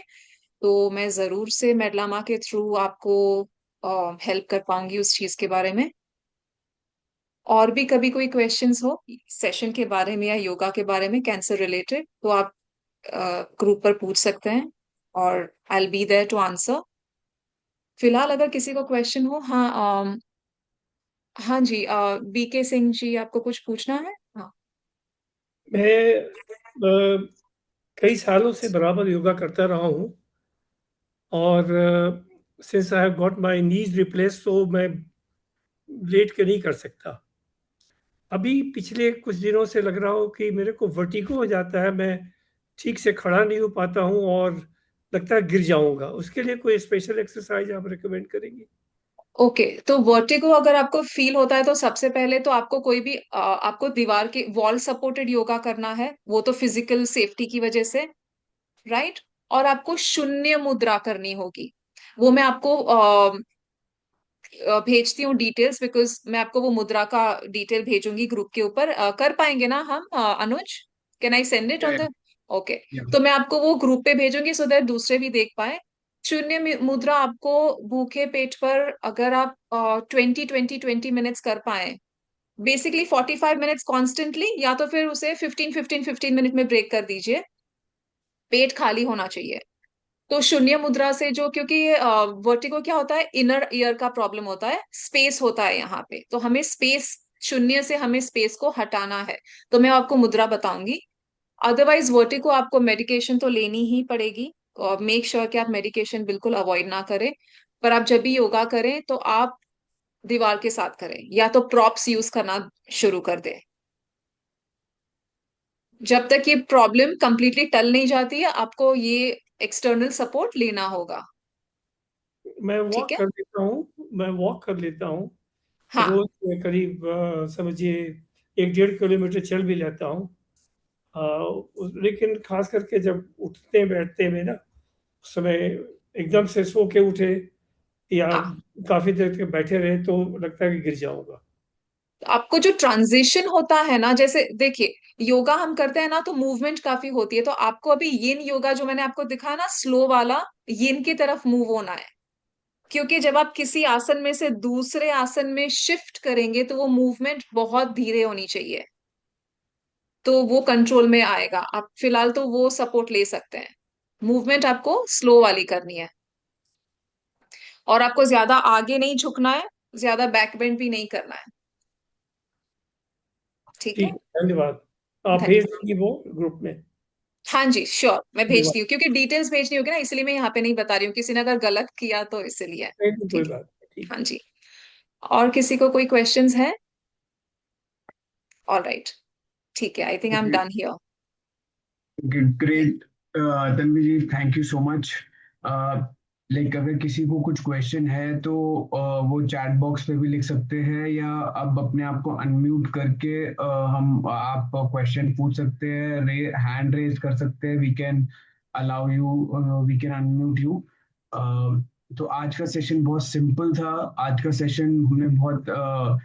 तो मैं जरूर से मेडलामा के थ्रू आपको हेल्प कर पाऊंगी उस चीज के बारे में। और भी कभी कोई क्वेश्चंस हो सेशन के बारे में या योगा के बारे में, कैंसर रिलेटेड, तो आप ग्रुप पर पूछ सकते हैं और I will be there to answer. फिलहाल अगर किसी को क्वेश्चन हो, हाँ, हाँ जी, बीके सिंह जी, आपको कुछ पूछना है? हाँ। मैं कई सालों से बराबर योगा करता रहा हूँ, और since I have got my knees replace, तो मैं लेट के नहीं कर सकता। अभी पिछले कुछ दिनों से लग रहा हो कि मेरे को वर्टिगो हो जाता है, मैं ठीक से खड़ा नहीं हो पाता हूँ और लगता है गिर जाऊंगा। उसके लिए कोई स्पेशल एक्सरसाइज आप रिकमेंड करेंगी? ओके, तो वर्टिगो अगर आपको फील होता है तो सबसे पहले तो आपको कोई भी आपको दीवार के वॉल सपोर्टेड योगा करना है, वो तो फिजिकल सेफ्टी की वजह से, राइट। और आपको शून्य मुद्रा करनी होगी। वो मैं आपको भेजती हूँ डिटेल्स, बिकॉज मैं आपको वो मुद्रा का डिटेल भेजूंगी ग्रुप के ऊपर। कर पाएंगे ना हम, Anuj? Can I send it on Yeah, the? Okay. yeah. तो मैं आपको वो ग्रुप पे भेजूंगी सो दैट दूसरे भी देख पाए। शून्य मुद्रा आपको भूखे पेट पर अगर आप 20 20 20 मिनट्स कर पाए, बेसिकली 45 मिनट्स कॉन्स्टेंटली, या तो फिर उसे 15 15 15 मिनट में ब्रेक कर दीजिए। पेट खाली होना चाहिए। तो शून्य मुद्रा से जो, क्योंकि वर्टिगो क्या होता है, इनर ईयर का प्रॉब्लम होता है, स्पेस होता है यहाँ पे, तो हमें स्पेस, शून्य से हमें स्पेस को हटाना है। तो मैं आपको मुद्रा बताऊंगी। अदरवाइज वर्टिगो आपको मेडिकेशन तो लेनी ही पड़ेगी, और मेक श्योर कि आप मेडिकेशन बिल्कुल अवॉइड ना करें। पर आप जब भी योगा करें तो आप दीवार के साथ करें, या तो प्रॉप्स यूज करना शुरू कर दें। जब तक ये प्रॉब्लम कंप्लीटली टल नहीं जाती है, आपको ये एक्सटर्नल सपोर्ट लेना होगा। मैं ठीक वॉक है। कर लेता हूँ, मैं वॉक कर लेता हूँ हाँ। रोज में करीब, समझिए 1 1.5 किलोमीटर चल भी लेता हूँ। लेकिन खास करके जब उठते बैठते में ना, उस समय एकदम से सो के उठे या हाँ, काफी देर तक बैठे रहे तो लगता है कि गिर जाऊंगा। आपको जो ट्रांजिशन होता है ना, जैसे देखिए, योगा हम करते हैं ना तो मूवमेंट काफी होती है, तो आपको अभी यिन योगा जो मैंने आपको दिखाया ना, स्लो वाला, यिन की तरफ मूव होना है। क्योंकि जब आप किसी आसन में से दूसरे आसन में शिफ्ट करेंगे तो वो मूवमेंट बहुत धीरे होनी चाहिए, तो वो कंट्रोल में आएगा। आप फिलहाल तो वो सपोर्ट ले सकते हैं। मूवमेंट आपको स्लो वाली करनी है, और आपको ज्यादा आगे नहीं झुकना है, ज्यादा बैक बेंड भी नहीं करना है। ठीक है। ठीक, धन्यवाद। आप भेज धन्यवाद। देंगे वो ग्रुप में? हाँ जी, श्योर, मैं धन्यवाद। भेजती हूँ, क्योंकि डिटेल्स भेजनी होगी ना, इसलिए मैं यहाँ पे नहीं बता रही हूँ, किसी ने अगर गलत किया तो इसलिए। नहीं, कोई ठीक है। बात नहीं, ठीक। हाँ जी। और किसी को कोई क्वेश्चंस है? ऑल राइट, ठीक है, I think I am done here. Great Tanvi ji, thank you so much. Like अगर किसी को कुछ क्वेश्चन है तो वो चैट बॉक्स पे भी लिख सकते हैं, या अब अपने आप को अनम्यूट करके हम आप क्वेश्चन पूछ सकते हैं, हैंड रेज कर सकते हैं, we can allow you, we can unmute you. तो आज का सेशन बहुत सिंपल था। आज का सेशन हमने बहुत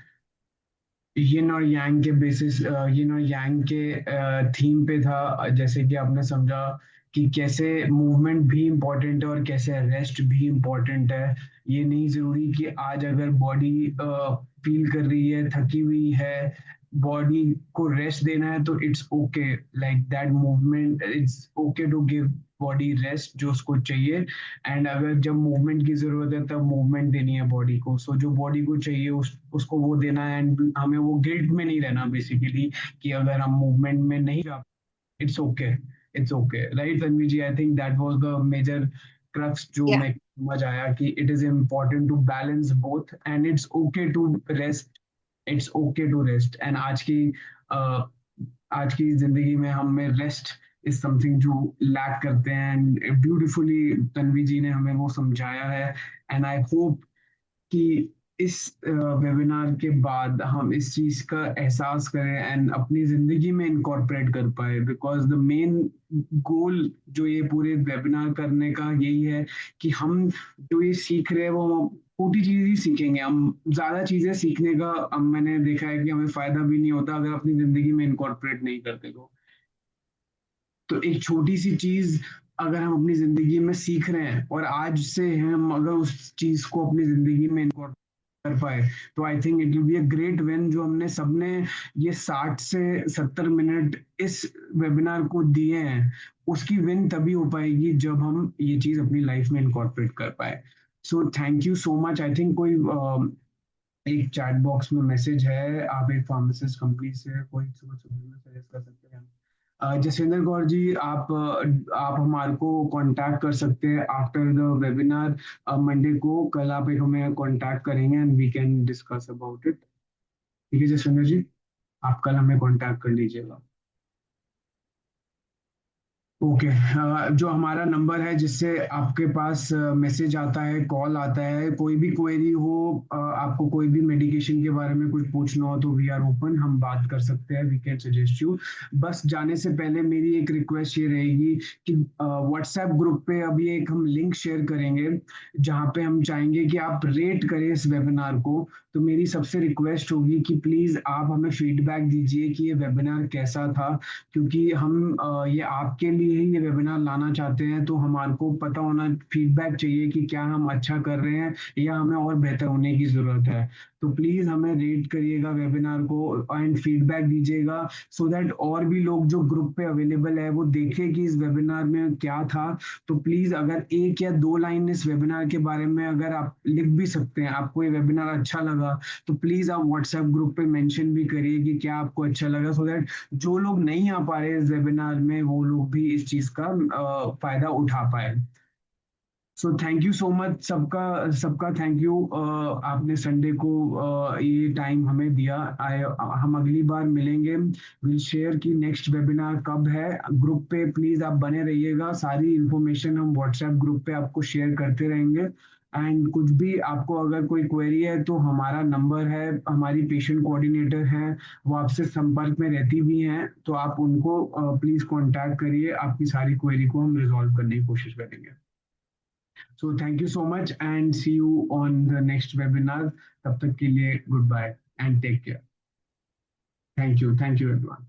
यिन और यांग के बेसिस, यिन और यांग के थीम पे था। जैसे कि आपने समझा कि कैसे मूवमेंट भी इम्पोर्टेंट है और कैसे रेस्ट भी इम्पोर्टेंट है। ये नहीं जरूरी कि आज अगर बॉडी फील कर रही है, थकी हुई है, बॉडी को रेस्ट देना है, तो it's okay, like that movement, it's okay to give body rest जो उसको चाहिए। एंड अगर जब मूवमेंट की जरूरत है तब मूवमेंट देनी है बॉडी को। सो जो बॉडी को चाहिए उसको वो देना है। एंड हमें वो गिल्ट में नहीं रहना बेसिकली कि अगर हम मूवमेंट में नहीं जा, it's okay, it's okay, right Tanvi ji? I think that was the major crux जो या मैं समझ आया कि it is important to balance both and it's okay to rest, it's okay to rest. And आज की जिंदगी में हमें रेस्ट इज समथिंग जो लैक करते हैं, एंड ब्यूटिफुली तन्वी जी ने हमें वो समझाया है। एंड आई होप कि इस वेबिनार के बाद हम इस चीज का एहसास करें एंड अपनी जिंदगी में इनकॉर्पोरेट कर पाए, बिकॉज द मेन गोल जो ये पूरे वेबिनार करने का यही है कि हम जो ये सीख रहे हैं वो छोटी चीज ही सीखेंगे। हम ज्यादा चीजें सीखने का, हम मैंने देखा है कि हमें फायदा भी नहीं होता अगर अपनी जिंदगी में इनकॉर्पोरेट नहीं करते। तो एक छोटी सी चीज अगर हम अपनी जिंदगी में सीख रहे हैं और आज से हम अगर उस चीज को अपनी जिंदगी में इनकॉर्पोरेट कर पाए, तो I think it will be a great win. जो हमने सबने ये 60 से 70 मिनट इस वेबिनार को दिए हैं, उसकी विन तभी हो पाएगी जब हम ये चीज अपनी लाइफ में इनकॉर्पोरेट कर पाए। सो thank you so much. I think कोई एक चैट बॉक्स में मैसेज है, आप एक फार्मासिस्ट कंपनी से कोई सजेस्ट कर सकते हैं? जसविंदर कौर जी, आप हमारे को कांटेक्ट कर सकते हैं आफ्टर द वेबिनार। मंडे को कल आप एक हमें कांटेक्ट करेंगे and we can discuss about it. ठीक है जसविंदर जी, आप कल हमें कांटेक्ट कर लीजिएगा। ओके, जो हमारा नंबर है जिससे आपके पास मैसेज आता है, कॉल आता है, कोई भी क्वेरी हो, आपको कोई भी मेडिकेशन के बारे में कुछ पूछना हो, तो वी आर ओपन, हम बात कर सकते हैं, वी कैन सजेस्ट यू। बस जाने से पहले मेरी एक रिक्वेस्ट ये रहेगी कि व्हाट्सएप ग्रुप पे अभी एक हम लिंक शेयर करेंगे जहाँ पे हम चाहेंगे कि आप रेट करें इस वेबिनार को। तो मेरी सबसे रिक्वेस्ट होगी कि प्लीज आप हमें फीडबैक दीजिए कि ये वेबिनार कैसा था, क्योंकि हम ये आपके लिए ही ये वेबिनार लाना चाहते हैं। तो हमारे को पता होना, फीडबैक चाहिए कि क्या हम अच्छा कर रहे हैं या हमें और बेहतर होने की जरूरत है। तो प्लीज हमें रेट करिएगा वेबिनार को एंड फीडबैक दीजिएगा, सो दैट और भी लोग जो ग्रुप पे अवेलेबल है वो देखें कि इस वेबिनार में क्या था। तो प्लीज अगर एक या दो लाइन इस वेबिनार के बारे में अगर आप लिख भी सकते हैं, आपको ये वेबिनार अच्छा लगा, तो प्लीज आप व्हाट्सएप ग्रुप पे मेंशन भी करिए कि क्या आपको अच्छा लगा, सो दैट जो लोग नहीं आ पा रहे इस वेबिनार में वो लोग भी इस चीज का फायदा उठा पाए। सो थैंक यू सो मच सबका, सबका थैंक यू। आपने संडे को ये टाइम हमें दिया। हम अगली बार मिलेंगे, विल शेयर कि नेक्स्ट वेबिनार कब है। ग्रुप पे प्लीज आप बने रहिएगा, सारी इंफॉर्मेशन हम व्हाट्सएप ग्रुप पे आपको शेयर करते रहेंगे। एंड कुछ भी आपको अगर कोई क्वेरी है तो हमारा नंबर है, हमारी पेशेंट कोऑर्डिनेटर है, वो आपसे संपर्क में रहती भी हैं, तो आप उनको प्लीज कांटेक्ट करिए, आपकी सारी क्वेरी को हम रिजॉल्व करने की कोशिश करेंगे। So thank you so much and see you on the next webinar. तब तक के लिए goodbye and take care. Thank you everyone.